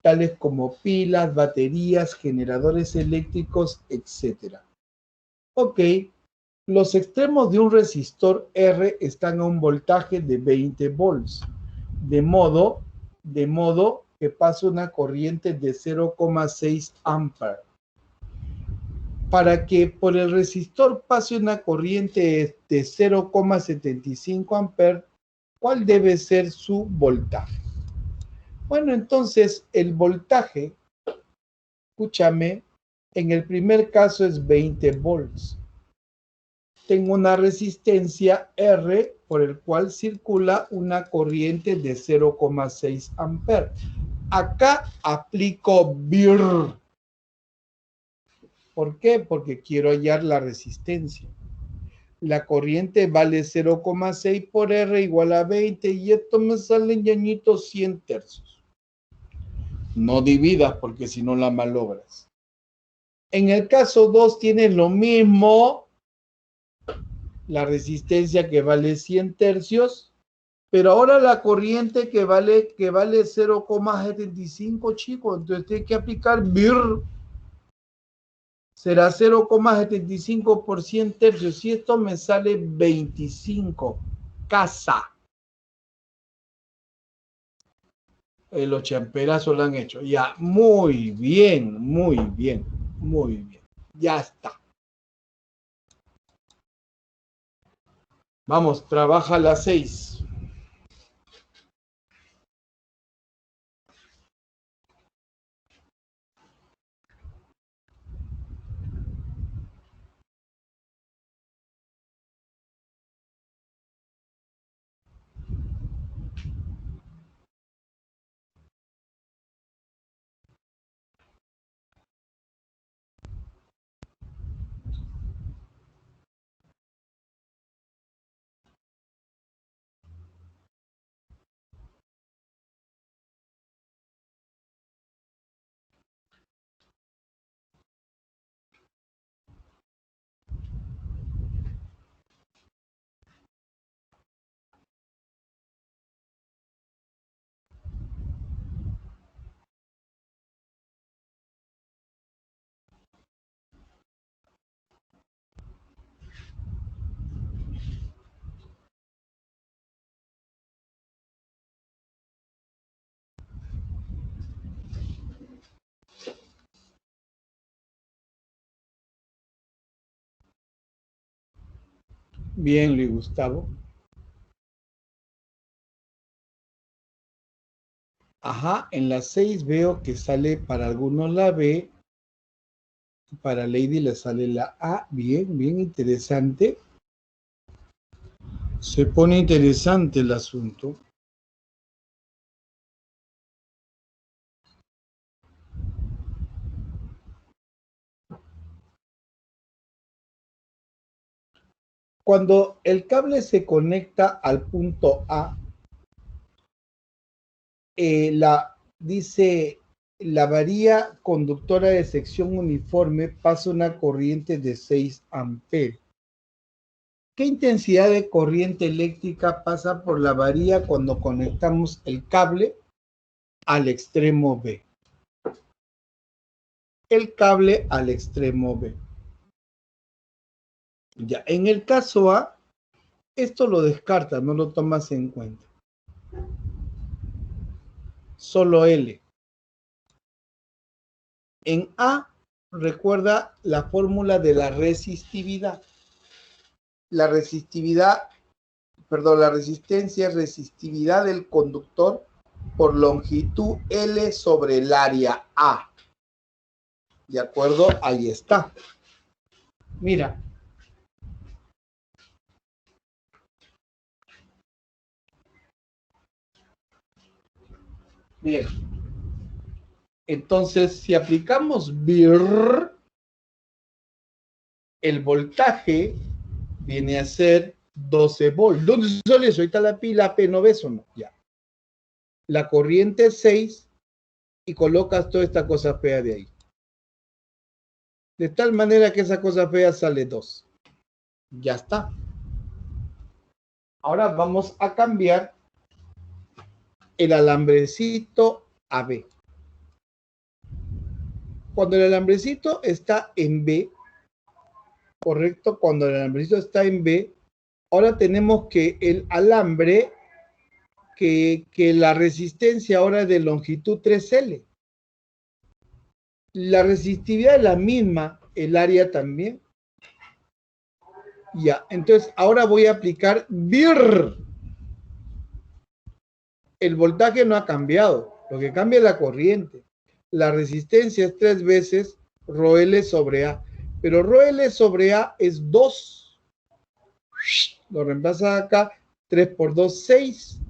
tales como pilas, baterías, generadores eléctricos, etc. Ok, los extremos de un resistor R están a un voltaje de 20 volts, de modo que pasa una corriente de 0,6 amperes. Para que por el resistor pase una corriente de 0,75 amperes, ¿cuál debe ser su voltaje? Bueno, entonces el voltaje, escúchame, en el primer caso es 20 volts. Tengo una resistencia R por el cual circula una corriente de 0,6 amperes. Acá aplico BIR. ¿Por qué? Porque quiero hallar la resistencia. La corriente vale 0,6 por R igual a 20 y esto me sale ñañitos 100 tercios. No dividas porque si no la malogras. En el caso 2 tiene lo mismo, la resistencia que vale 100 tercios, pero ahora la corriente que vale 0,75, chicos, entonces tiene que aplicar BIR. Será 0,75 por 100 tercios y esto me sale 25. Casa. Los champerazos lo han hecho. Ya, muy bien, muy bien, muy bien. Ya está. Vamos, trabaja las 6. Bien, Luis Gustavo. Ajá, en la 6 veo que sale para algunos la B, para Lady le sale la A. Bien, bien interesante. Se pone interesante el asunto. Cuando el cable se conecta al punto A, dice la varía conductora de sección uniforme pasa una corriente de 6 amperes. ¿Qué intensidad de corriente eléctrica pasa por la varilla cuando conectamos el cable al extremo B? El cable al extremo B. Ya, en el caso A, esto lo descartas, no lo tomas en cuenta. Solo L. En A, recuerda la fórmula de la resistividad. La resistividad, perdón, la resistencia es resistividad del conductor por longitud L sobre el área A. ¿De acuerdo? Ahí está. Mira. Bien. Entonces, si aplicamos BIR, el voltaje viene a ser 12 volts. ¿Dónde sale eso? Ahí está la pila P, ¿no ves o no? Ya. La corriente es 6 y colocas toda esta cosa fea de ahí. De tal manera que esa cosa fea sale 2. Ya está. Ahora vamos a cambiar el alambrecito a B. Cuando el alambrecito está en B, correcto, cuando el alambrecito está en B, ahora tenemos que el alambre, que la resistencia ahora es de longitud 3L. La resistividad es la misma, el área también. Ya, entonces ahora voy a aplicar BIR. El voltaje no ha cambiado, lo que cambia es la corriente. La resistencia es 3 veces ρL sobre A, pero ρL sobre A es 2. Lo reemplaza acá, 3 por 2, 6.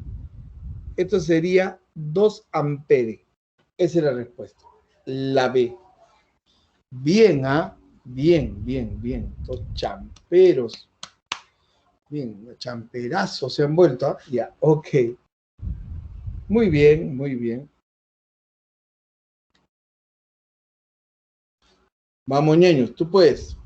Esto sería 2 amperes. Esa es la respuesta. La B. Bien, ¿ah? Bien, bien, bien. Estos champeros. Bien, champerazos se han vuelto, ¿ah? Ya, ok. Muy bien, muy bien. Vamos, ñeños, tú puedes.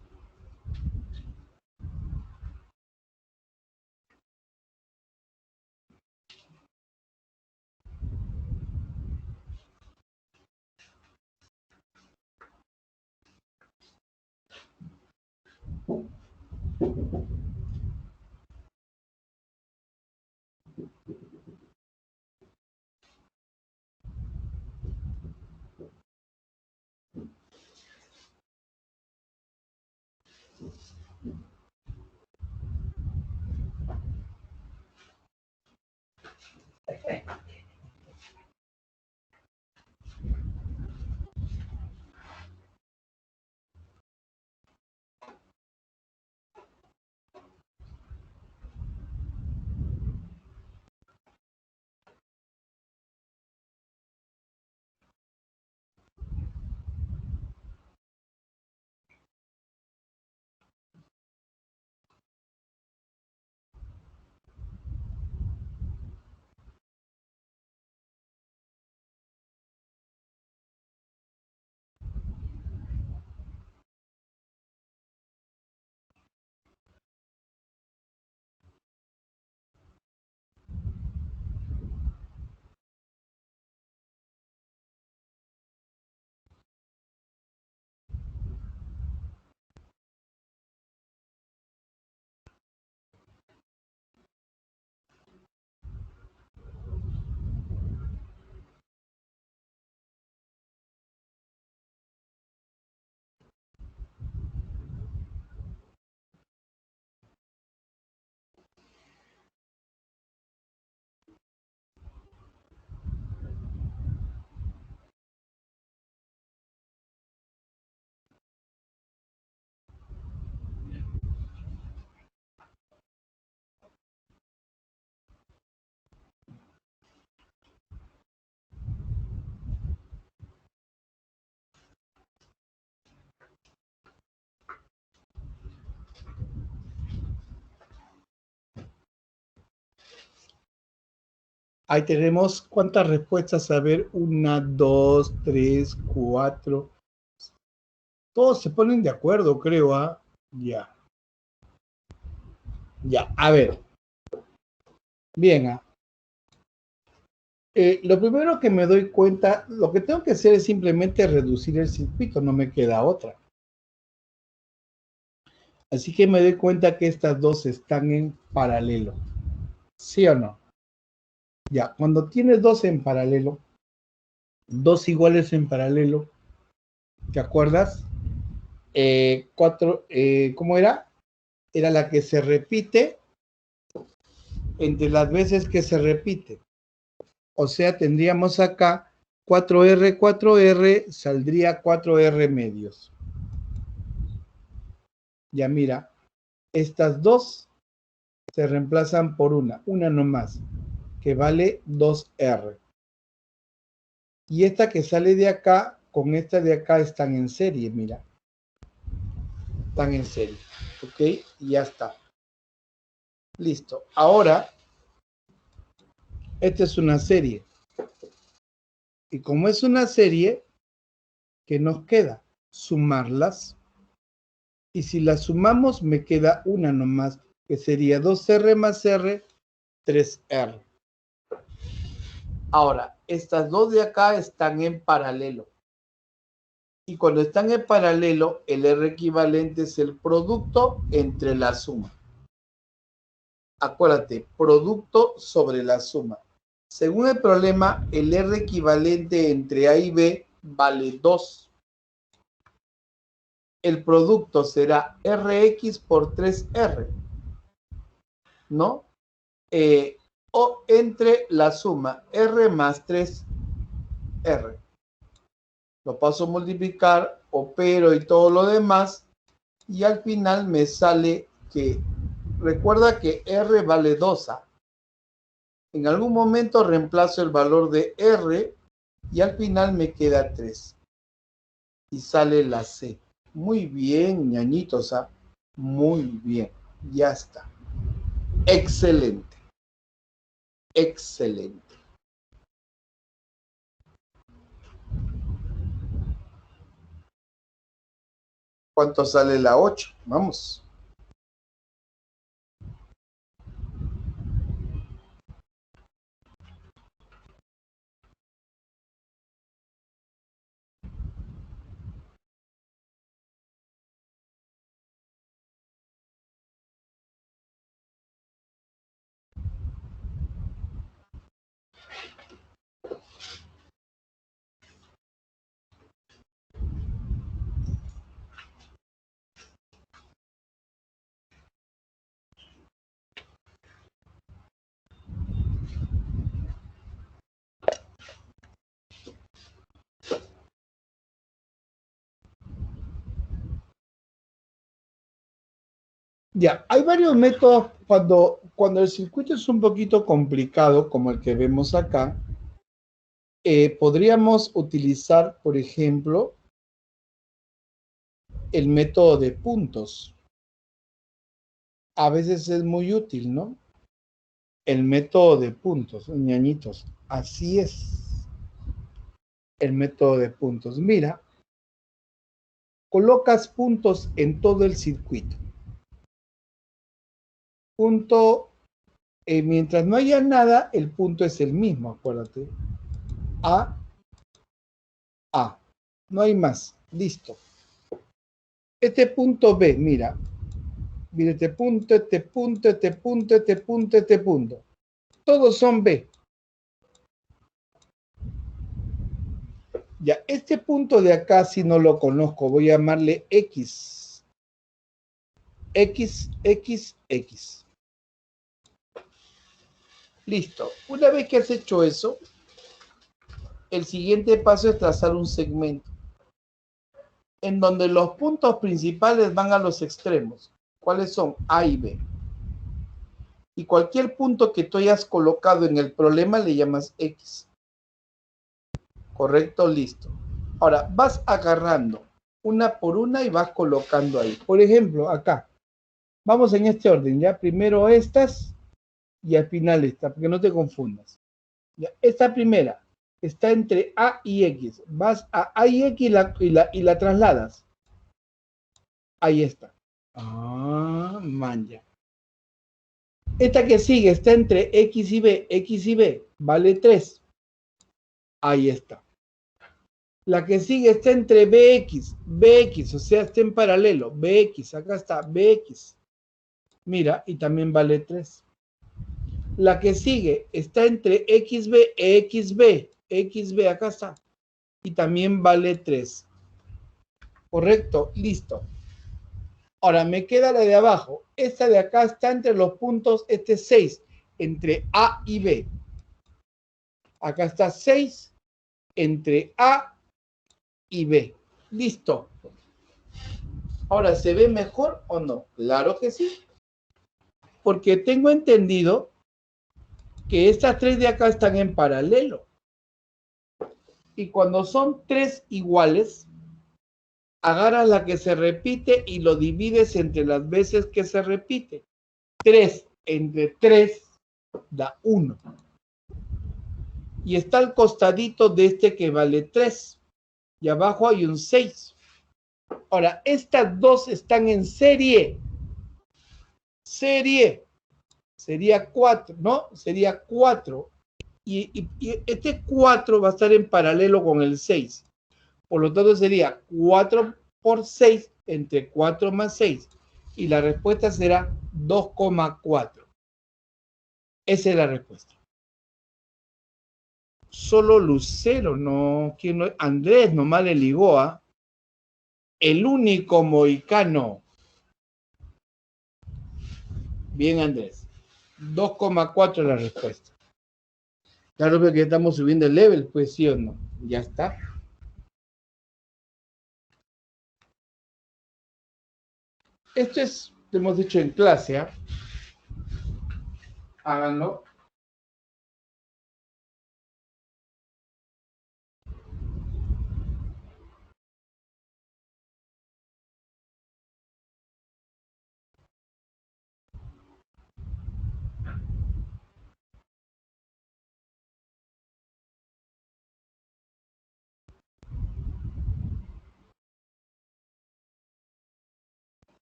Ahí tenemos cuántas respuestas. A ver, 1, 2, 3, 4. Todos se ponen de acuerdo, creo, ¿ah? Ya. Ya, a ver. Bien, ¿ah? Lo primero que me doy cuenta, lo que tengo que hacer es simplemente reducir el circuito, no me queda otra. Así que me doy cuenta que estas dos están en paralelo. ¿Sí o no? Ya, cuando tienes dos en paralelo, dos iguales en paralelo, ¿te acuerdas? ¿Cómo era? Era la que se repite entre las veces que se repite. O sea, tendríamos acá 4R, 4R, saldría 4R medios. Ya mira, estas dos se reemplazan por una nomás, que vale 2R. Y esta que sale de acá, con esta de acá están en serie, mira. Están en serie, ¿ok? Y ya está. Listo. Ahora, esta es una serie. Y como es una serie, ¿qué nos queda? Sumarlas. Y si las sumamos, me queda una nomás, que sería 2R más R, 3R. Ahora, estas dos de acá están en paralelo. Y cuando están en paralelo, el R equivalente es el producto entre la suma. Acuérdate, producto sobre la suma. Según el problema, el R equivalente entre A y B vale 2. El producto será Rx por 3R, ¿no? O entre la suma R más 3R. Lo paso a multiplicar, opero y todo lo demás, y al final me sale que, recuerda que R vale 2A. En algún momento reemplazo el valor de R y al final me queda 3. Y sale la C. Muy bien, ñañitos, ¿ah? Muy bien. Ya está. Excelente. Excelente. ¿Cuánto sale la 8? Vamos. Ya, hay varios métodos cuando el circuito es un poquito complicado, como el que vemos acá. Podríamos utilizar, por ejemplo, el método de puntos. A veces es muy útil, ¿no? El método de puntos, ñañitos. Así es. El método de puntos. Mira, colocas puntos en todo el circuito. Punto, mientras no haya nada, el punto es el mismo, acuérdate. A, A. No hay más. Listo. Este punto B, mira. Mira, este punto, este punto, este punto, este punto, este punto. Todos son B. Ya, este punto de acá, si no lo conozco, voy a llamarle X. X, X, X. Listo. Una vez que has hecho eso, el siguiente paso es trazar un segmento en donde los puntos principales van a los extremos. ¿Cuáles son? A y B. Y cualquier punto que tú hayas colocado en el problema le llamas X. ¿Correcto? Listo. Ahora, vas agarrando una por una y vas colocando ahí. Por ejemplo, acá. Vamos en este orden, ¿ya? Primero estas y al final esta, porque no te confundas. Ya, esta primera está entre A y X. Vas a A y X y la trasladas. Ahí está. Ah, manja. Esta que sigue está entre X y B. X y B vale 3. Ahí está. La que sigue está entre BX, o sea, está en paralelo. BX, acá está, BX. Mira, y también vale 3. La que sigue está entre XB e XB, acá está. Y también vale 3. Correcto, listo. Ahora me queda la de abajo. Esta de acá está entre los puntos, este 6, entre A y B. Acá está 6 entre A y B. Listo. Ahora, ¿se ve mejor o no? Claro que sí. Porque tengo entendido que estas tres de acá están en paralelo. Y cuando son tres iguales, agarras la que se repite y lo divides entre las veces que se repite. 3 entre 3 da 1. Y está al costadito de este que vale 3. Y abajo hay un 6. Ahora, estas dos están en serie. Sería 4, ¿no? Sería 4. Y este 4 va a estar en paralelo con el 6. Por lo tanto, sería 4 por 6 entre 4 más 6. Y la respuesta será 2,4. Esa es la respuesta. Solo Lucero, no. ¿Quién no? Andrés nomás le ligó a el único mohicano. Bien, Andrés. 2,4 es la respuesta. Claro, porque estamos subiendo el level, pues sí o no. Ya está. Esto es, lo hemos dicho en clase, ¿eh? Háganlo.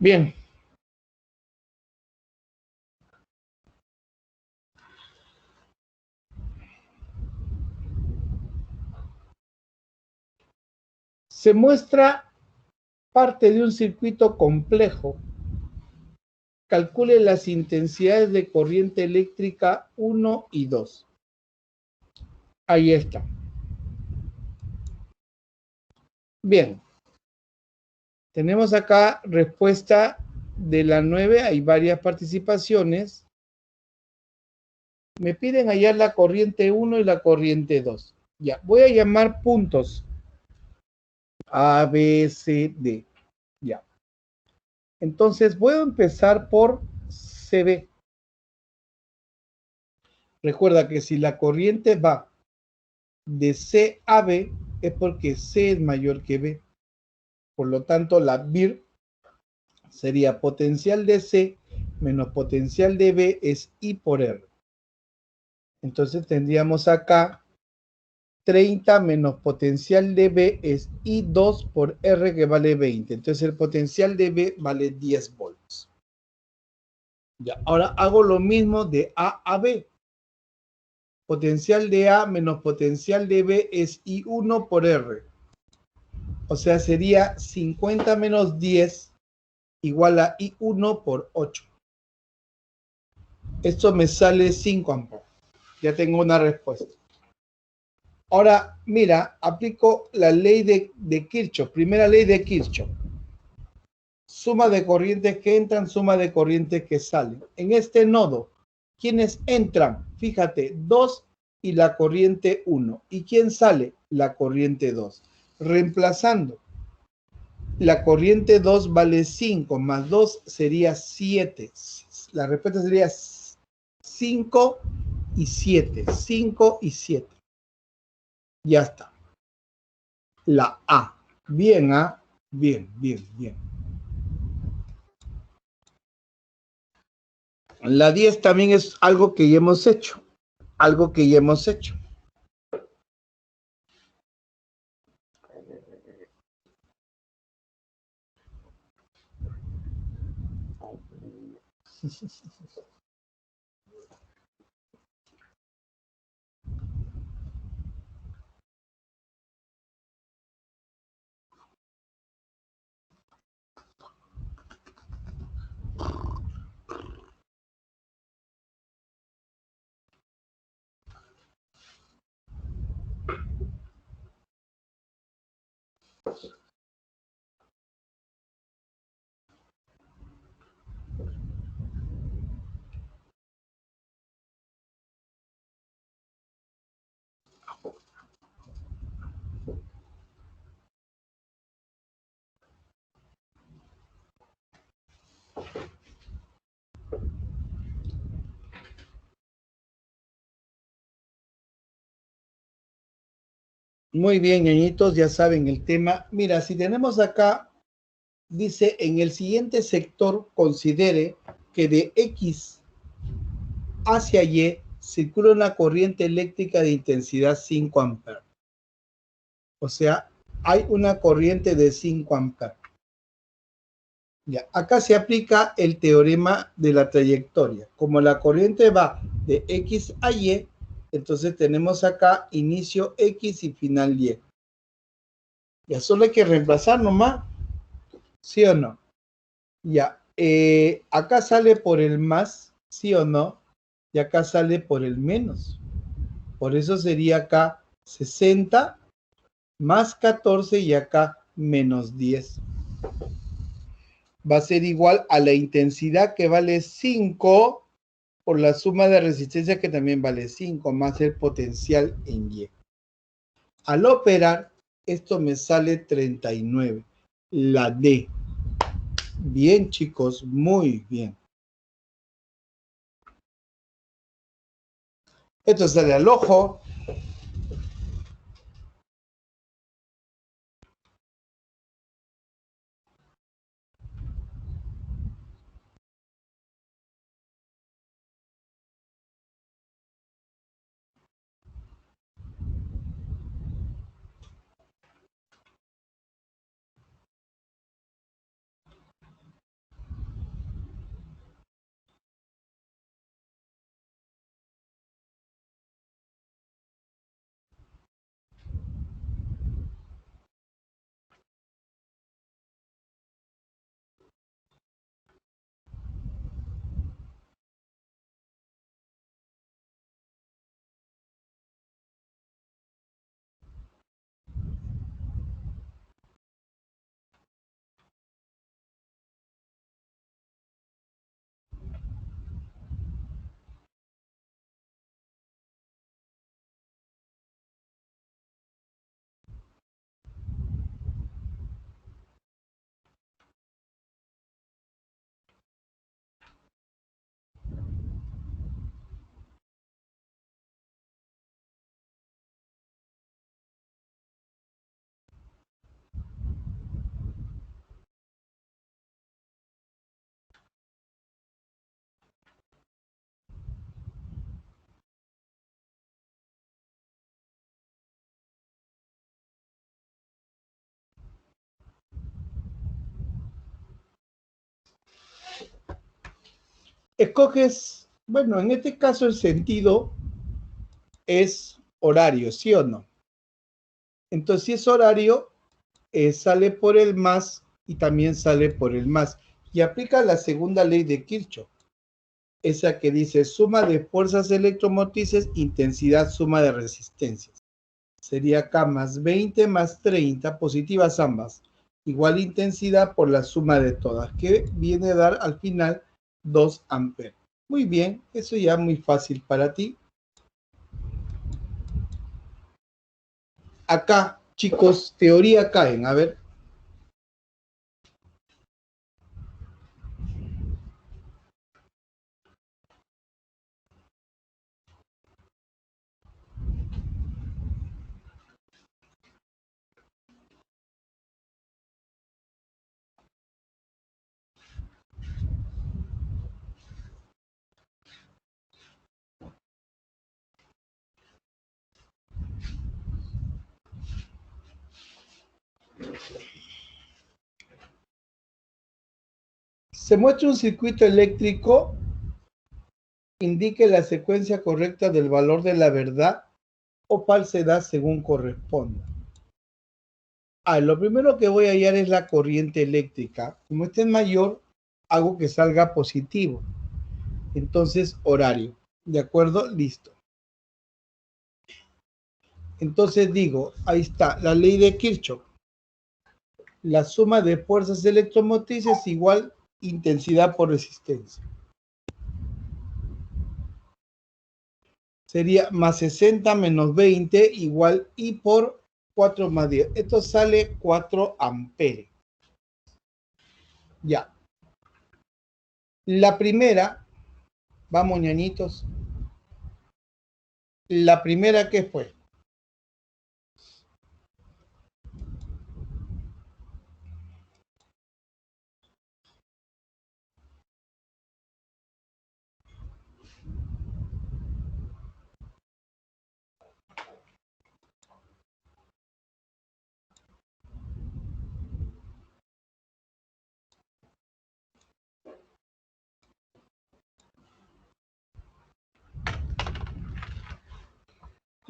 Bien. Se muestra parte de un circuito complejo. Calcule las intensidades de corriente eléctrica 1 y 2. Ahí está. Bien. Tenemos acá respuesta de la 9. Hay varias participaciones. Me piden hallar la corriente 1 y la corriente 2. Ya, voy a llamar puntos A, B, C, D. Ya. Entonces voy a empezar por CB. Recuerda que si la corriente va de C a B es porque C es mayor que B. Por lo tanto, la VIR sería potencial de C menos potencial de B es I por R. Entonces tendríamos acá 30 menos potencial de B es I2 por R que vale 20. Entonces el potencial de B vale 10 volts. Ya, ahora hago lo mismo de A a B. Potencial de A menos potencial de B es I1 por R. O sea, sería 50 menos 10 igual a I1 por 8. Esto me sale 5 amperes. Ya tengo una respuesta. Ahora, mira, aplico la ley de Kirchhoff. Primera ley de Kirchhoff. Suma de corrientes que entran, suma de corrientes que salen. En este nodo, ¿quiénes entran? Fíjate, 2 y la corriente 1. ¿Y quién sale? La corriente 2. Reemplazando, la corriente 2 vale 5, más 2 sería 7. La respuesta sería 5 y 7. 5 y 7. Ya está. La A. Bien, ¿ah? Bien, bien, bien. La 10 también es algo que ya hemos hecho. Algo que ya hemos hecho. Muy bien, ñañitos, ya saben el tema. Mira, si tenemos acá, dice, en el siguiente sector, considere que de X hacia Y circula una corriente eléctrica de intensidad 5 amperes. O sea, hay una corriente de 5 amperes. Ya, acá se aplica el teorema de la trayectoria. Como la corriente va de X a Y, entonces tenemos acá inicio X y final Y. Ya solo hay que reemplazar nomás, ¿sí o no? Ya, acá sale por el más, ¿sí o no? Y acá sale por el menos. Por eso sería acá 60 más 14 y acá menos 10. Va a ser igual a la intensidad que vale 5 por la suma de resistencia que también vale 5 más el potencial en Y. Al operar, esto me sale 39. La D. Bien, chicos, muy bien. Esto sale al ojo. Escoges, bueno, en este caso el sentido es horario, ¿sí o no? Entonces, si es horario, sale por el más y también sale por el más. Y aplica la segunda ley de Kirchhoff, esa que dice suma de fuerzas electromotrices, intensidad, suma de resistencias. Sería acá más 20 más 30, positivas ambas, igual intensidad por la suma de todas, que viene a dar al final 2 amperes. Muy bien, eso ya muy fácil para ti. Acá, chicos, teoría caen, a ver. Se muestra un circuito eléctrico, indique la secuencia correcta del valor de la verdad o falsedad según corresponda. Lo primero que voy a hallar es la corriente eléctrica. Como este es mayor, hago que salga positivo. Entonces, horario. ¿De acuerdo? Listo. Entonces digo, ahí está, la ley de Kirchhoff. La suma de fuerzas electromotrices igual intensidad por resistencia. Sería más 60 menos 20 igual I por 4 más 10. Esto sale 4 amperes. Ya. La primera, vamos ñañitos. La primera, ¿qué fue?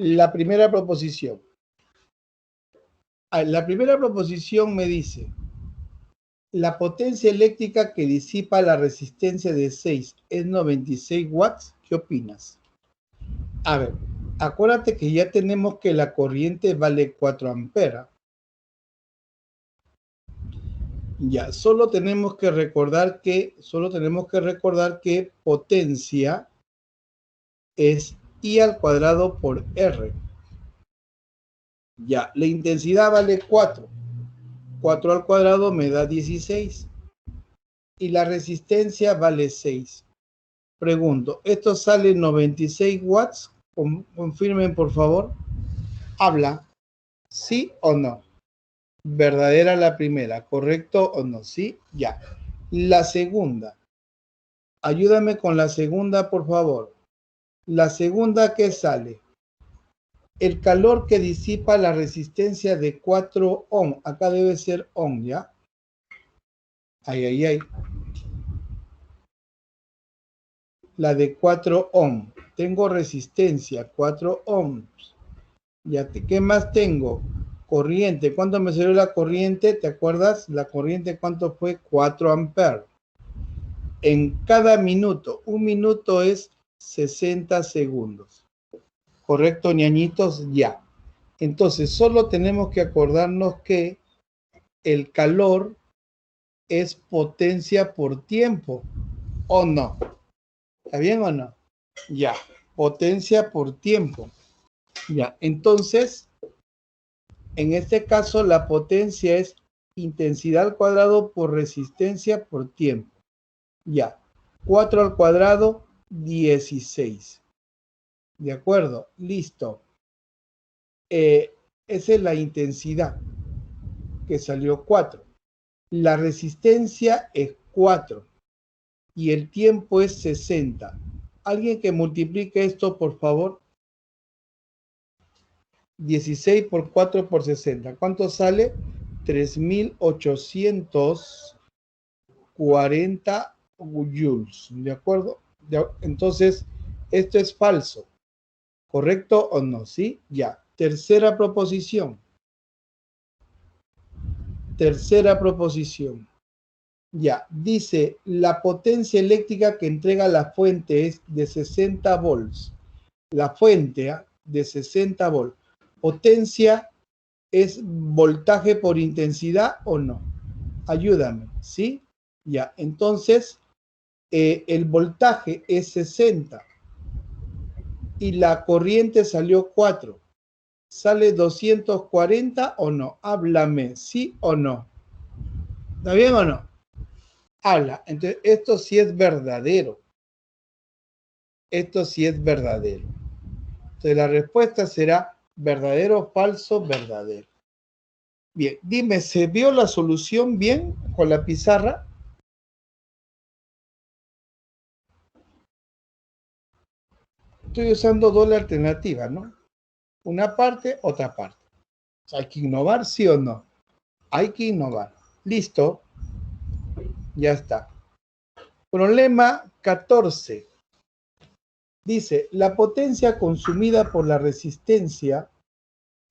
La primera proposición. La primera proposición me dice, la potencia eléctrica que disipa la resistencia de 6 es 96 watts. ¿Qué opinas? A ver, acuérdate que ya tenemos que la corriente vale 4 amperes. Ya, solo tenemos que recordar que potencia es I al cuadrado por R. Ya, la intensidad vale 4. 4 al cuadrado me da 16. Y la resistencia vale 6. Pregunto, ¿esto sale 96 watts? Confirmen, por favor. Habla. ¿Sí o no? Verdadera la primera, ¿correcto o no? ¿Sí? Ya. La segunda. Ayúdame con la segunda, por favor. La segunda, ¿qué sale? El calor que disipa la resistencia de 4 ohm. Acá debe ser ohm, ¿ya? Ay. La de 4 ohm. Tengo resistencia, 4 ohms. Ya, ¿qué más tengo? Corriente. ¿Cuánto me salió la corriente? ¿Te acuerdas? La corriente, ¿cuánto fue? 4 amperes. En cada minuto. Un minuto es 60 segundos. ¿Correcto, ñañitos? Ya. Entonces, solo tenemos que acordarnos que el calor es potencia por tiempo, ¿o no? ¿Está bien o no? Ya. Potencia por tiempo. Ya. Entonces, en este caso, la potencia es intensidad al cuadrado por resistencia por tiempo. Ya. 4 al cuadrado, 16. ¿De acuerdo? Listo. Esa es la intensidad, que salió 4. La resistencia es 4 y el tiempo es 60. ¿Alguien que multiplique esto, por favor? 16 por 4 por 60. ¿Cuánto sale? 3840 joules. ¿De acuerdo? Entonces, esto es falso. ¿Correcto o no? ¿Sí? Ya. Tercera proposición. Tercera proposición. Ya. Dice, la potencia eléctrica que entrega la fuente es de 60 volts. La fuente de 60 volts. Potencia es voltaje por intensidad o no. Ayúdame, ¿sí? Ya. Entonces, el voltaje es 60 y la corriente salió 4. ¿Sale 240 o no? Háblame, ¿sí o no? ¿Está bien o no? Habla. Entonces, esto sí es verdadero. Esto sí es verdadero. Entonces, la respuesta será verdadero, falso, verdadero. Bien, dime, ¿se vio la solución bien con la pizarra? Estoy usando doble alternativa, ¿no? Una parte, otra parte. ¿Hay que innovar, sí o no? Hay que innovar. Listo. Ya está. Problema 14. Dice, la potencia consumida por la resistencia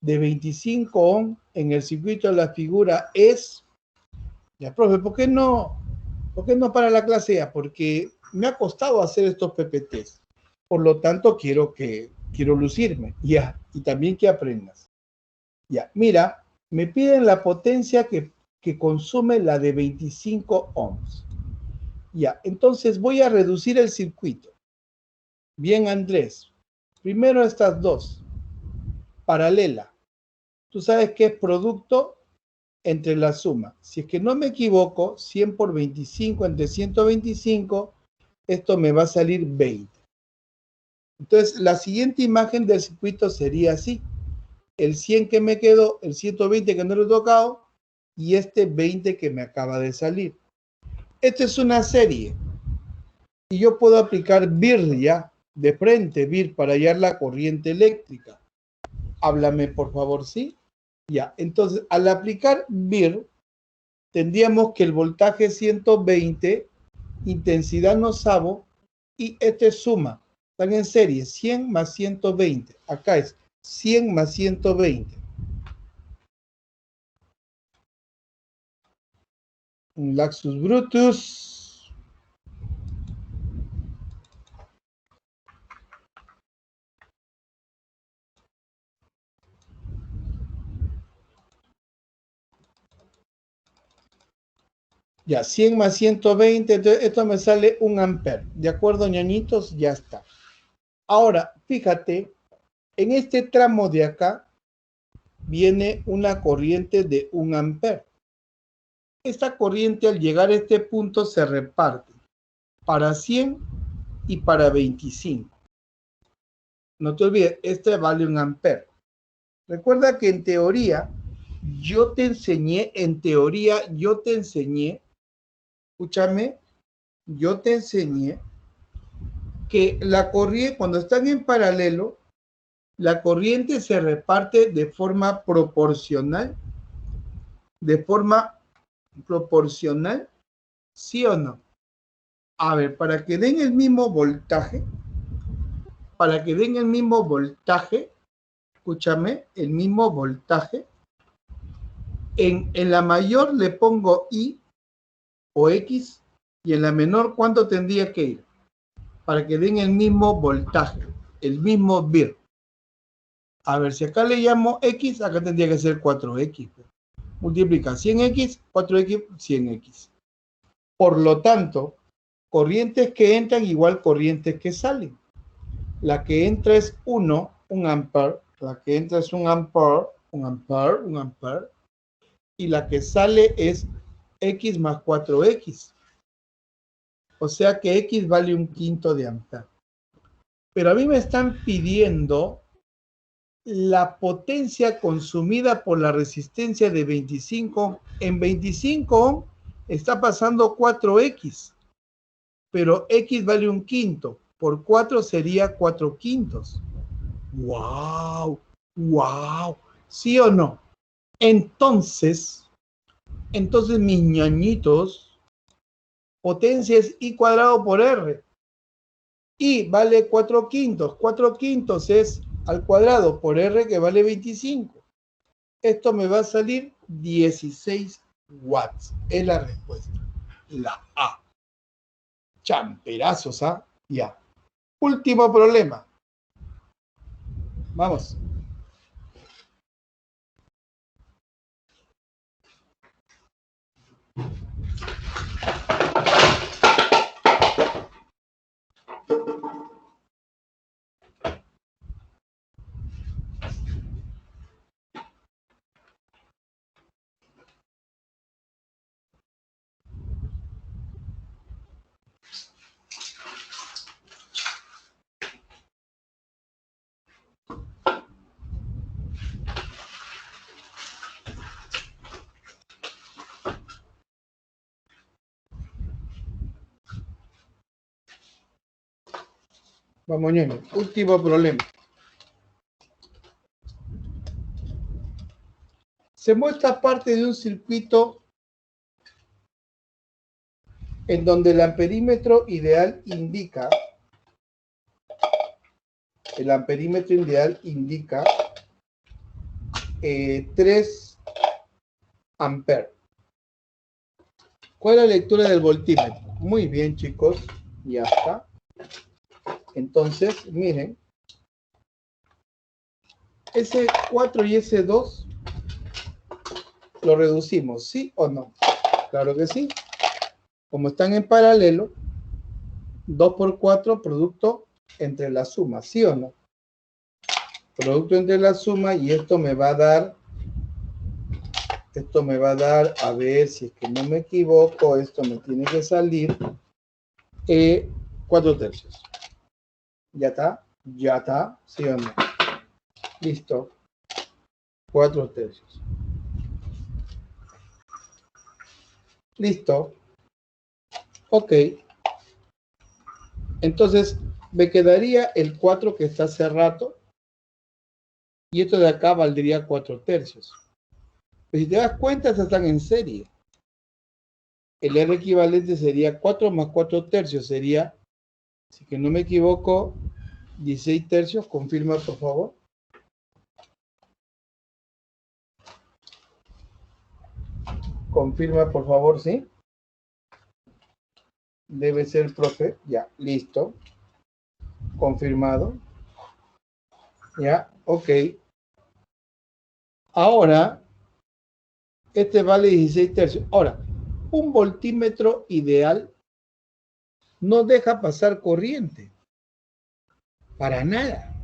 de 25 ohm en el circuito de la figura es... Ya, profe, ¿por qué no para la clase A? Porque me ha costado hacer estos PPTs. Por lo tanto, quiero lucirme. Ya, y también que aprendas. Ya, mira, me piden la potencia que consume la de 25 ohms. Ya, entonces voy a reducir el circuito. Bien, Andrés. Primero estas dos. Paralela. Tú sabes que es producto entre la suma. Si es que no me equivoco, 100 por 25 entre 125, esto me va a salir 20. Entonces, la siguiente imagen del circuito sería así. El 100 que me quedó, el 120 que no lo he tocado, y este 20 que me acaba de salir. Esta es una serie. Y yo puedo aplicar VIR ya, de frente, VIR, para hallar la corriente eléctrica. Háblame, por favor, ¿sí? Ya, entonces, al aplicar VIR, tendríamos que el voltaje es 120, intensidad no sabo, y este es suma. Están en serie, 100 más 120. Acá es 100 más 120. Un laxus brutus. Ya, 100 más 120, entonces esto me sale 1 ampere. ¿De acuerdo, ñañitos? Ya está. Ahora, fíjate, en este tramo de acá viene una corriente de 1 ampere. Esta corriente al llegar a este punto se reparte para 100 y para 25. No te olvides, este vale 1 ampere. Recuerda que en teoría, yo te enseñé, escúchame, yo te enseñé que la corriente, cuando están en paralelo, la corriente se reparte de forma proporcional. ¿De forma proporcional? ¿Sí o no? A ver, para que den el mismo voltaje, escúchame, el mismo voltaje, en la mayor le pongo I o X, y en la menor, ¿cuánto tendría que ir? Para que den el mismo voltaje, el mismo VIR. A ver, si acá le llamo X, acá tendría que ser 4X. Multiplica 100X, 4X, 100X. Por lo tanto, corrientes que entran igual corrientes que salen. La que entra es 1 ampere. La que entra es 1 ampere, 1 ampere, 1 ampere. Y la que sale es X más 4X. O sea que X vale 1/5 de ampere. Pero a mí me están pidiendo la potencia consumida por la resistencia de 25. En 25 ohm está pasando 4X. Pero X vale 1/5. Por 4 sería 4/5. ¡Wow! ¡Wow! ¿Sí o no? Entonces, mis ñañitos, potencia es I cuadrado por R. I vale 4/5. 4/5 es al cuadrado por R que vale 25. Esto me va a salir 16 watts. Es la respuesta. La A. Champerazos, ¿ah? Ya. Último problema. Vamos. Vamos, ñoño. Último problema. Se muestra parte de un circuito en donde el amperímetro ideal indica 3 amperes. ¿Cuál es la lectura del voltímetro? Muy bien, chicos. Ya está. Entonces, miren. Ese 4 y ese 2 lo reducimos, ¿sí o no? Claro que sí. Como están en paralelo, 2 por 4, producto entre la suma, ¿sí o no? Producto entre la suma, y esto me va a dar, a ver si es que no me equivoco, esto me tiene que salir 4 tercios. ¿Ya está? ¿Ya está? ¿Sí o no? Listo. 4 tercios. Listo. Ok. Entonces, me quedaría el 4 que está hace rato. Y esto de acá valdría 4 tercios. Pero si te das cuenta, estas están en serie. El R equivalente sería 4 más 4 tercios. Sería, si que no me equivoco, 16 tercios. Confirma, por favor. Confirma, por favor, ¿sí? Debe ser, profe. Ya, listo. Confirmado. Ya, ok. Ahora, este vale 16 tercios. Ahora, un voltímetro ideal no deja pasar corriente. Para nada.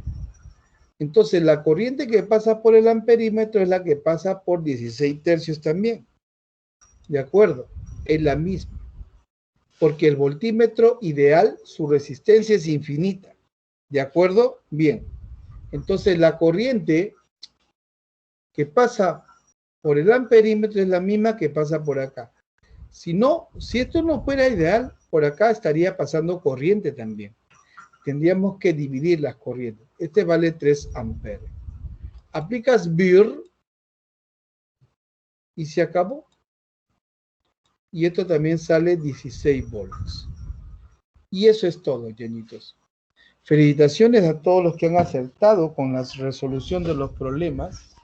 Entonces, la corriente que pasa por el amperímetro es la que pasa por 16 tercios también. ¿De acuerdo? Es la misma. Porque el voltímetro ideal, su resistencia es infinita. ¿De acuerdo? Bien. Entonces, la corriente que pasa por el amperímetro es la misma que pasa por acá. Si esto no fuera ideal, por acá estaría pasando corriente también. Tendríamos que dividir las corrientes. Este vale 3 amperes. Aplicas BIR y se acabó. Y esto también sale 16 volts. Y eso es todo, llenitos. Felicitaciones a todos los que han acertado con la resolución de los problemas.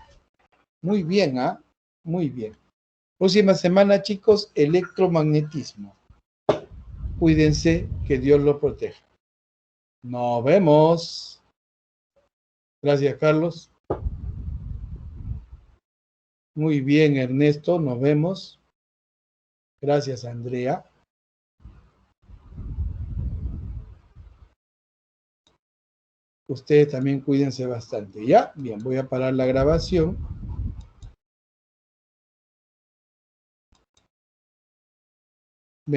Muy bien, ¿ah? Muy bien. Próxima semana, chicos, electromagnetismo. Cuídense, que Dios los proteja. Nos vemos. Gracias, Carlos. Muy bien, Ernesto, nos vemos. Gracias, Andrea. Ustedes también cuídense bastante, ¿ya? Bien, voy a parar la grabación.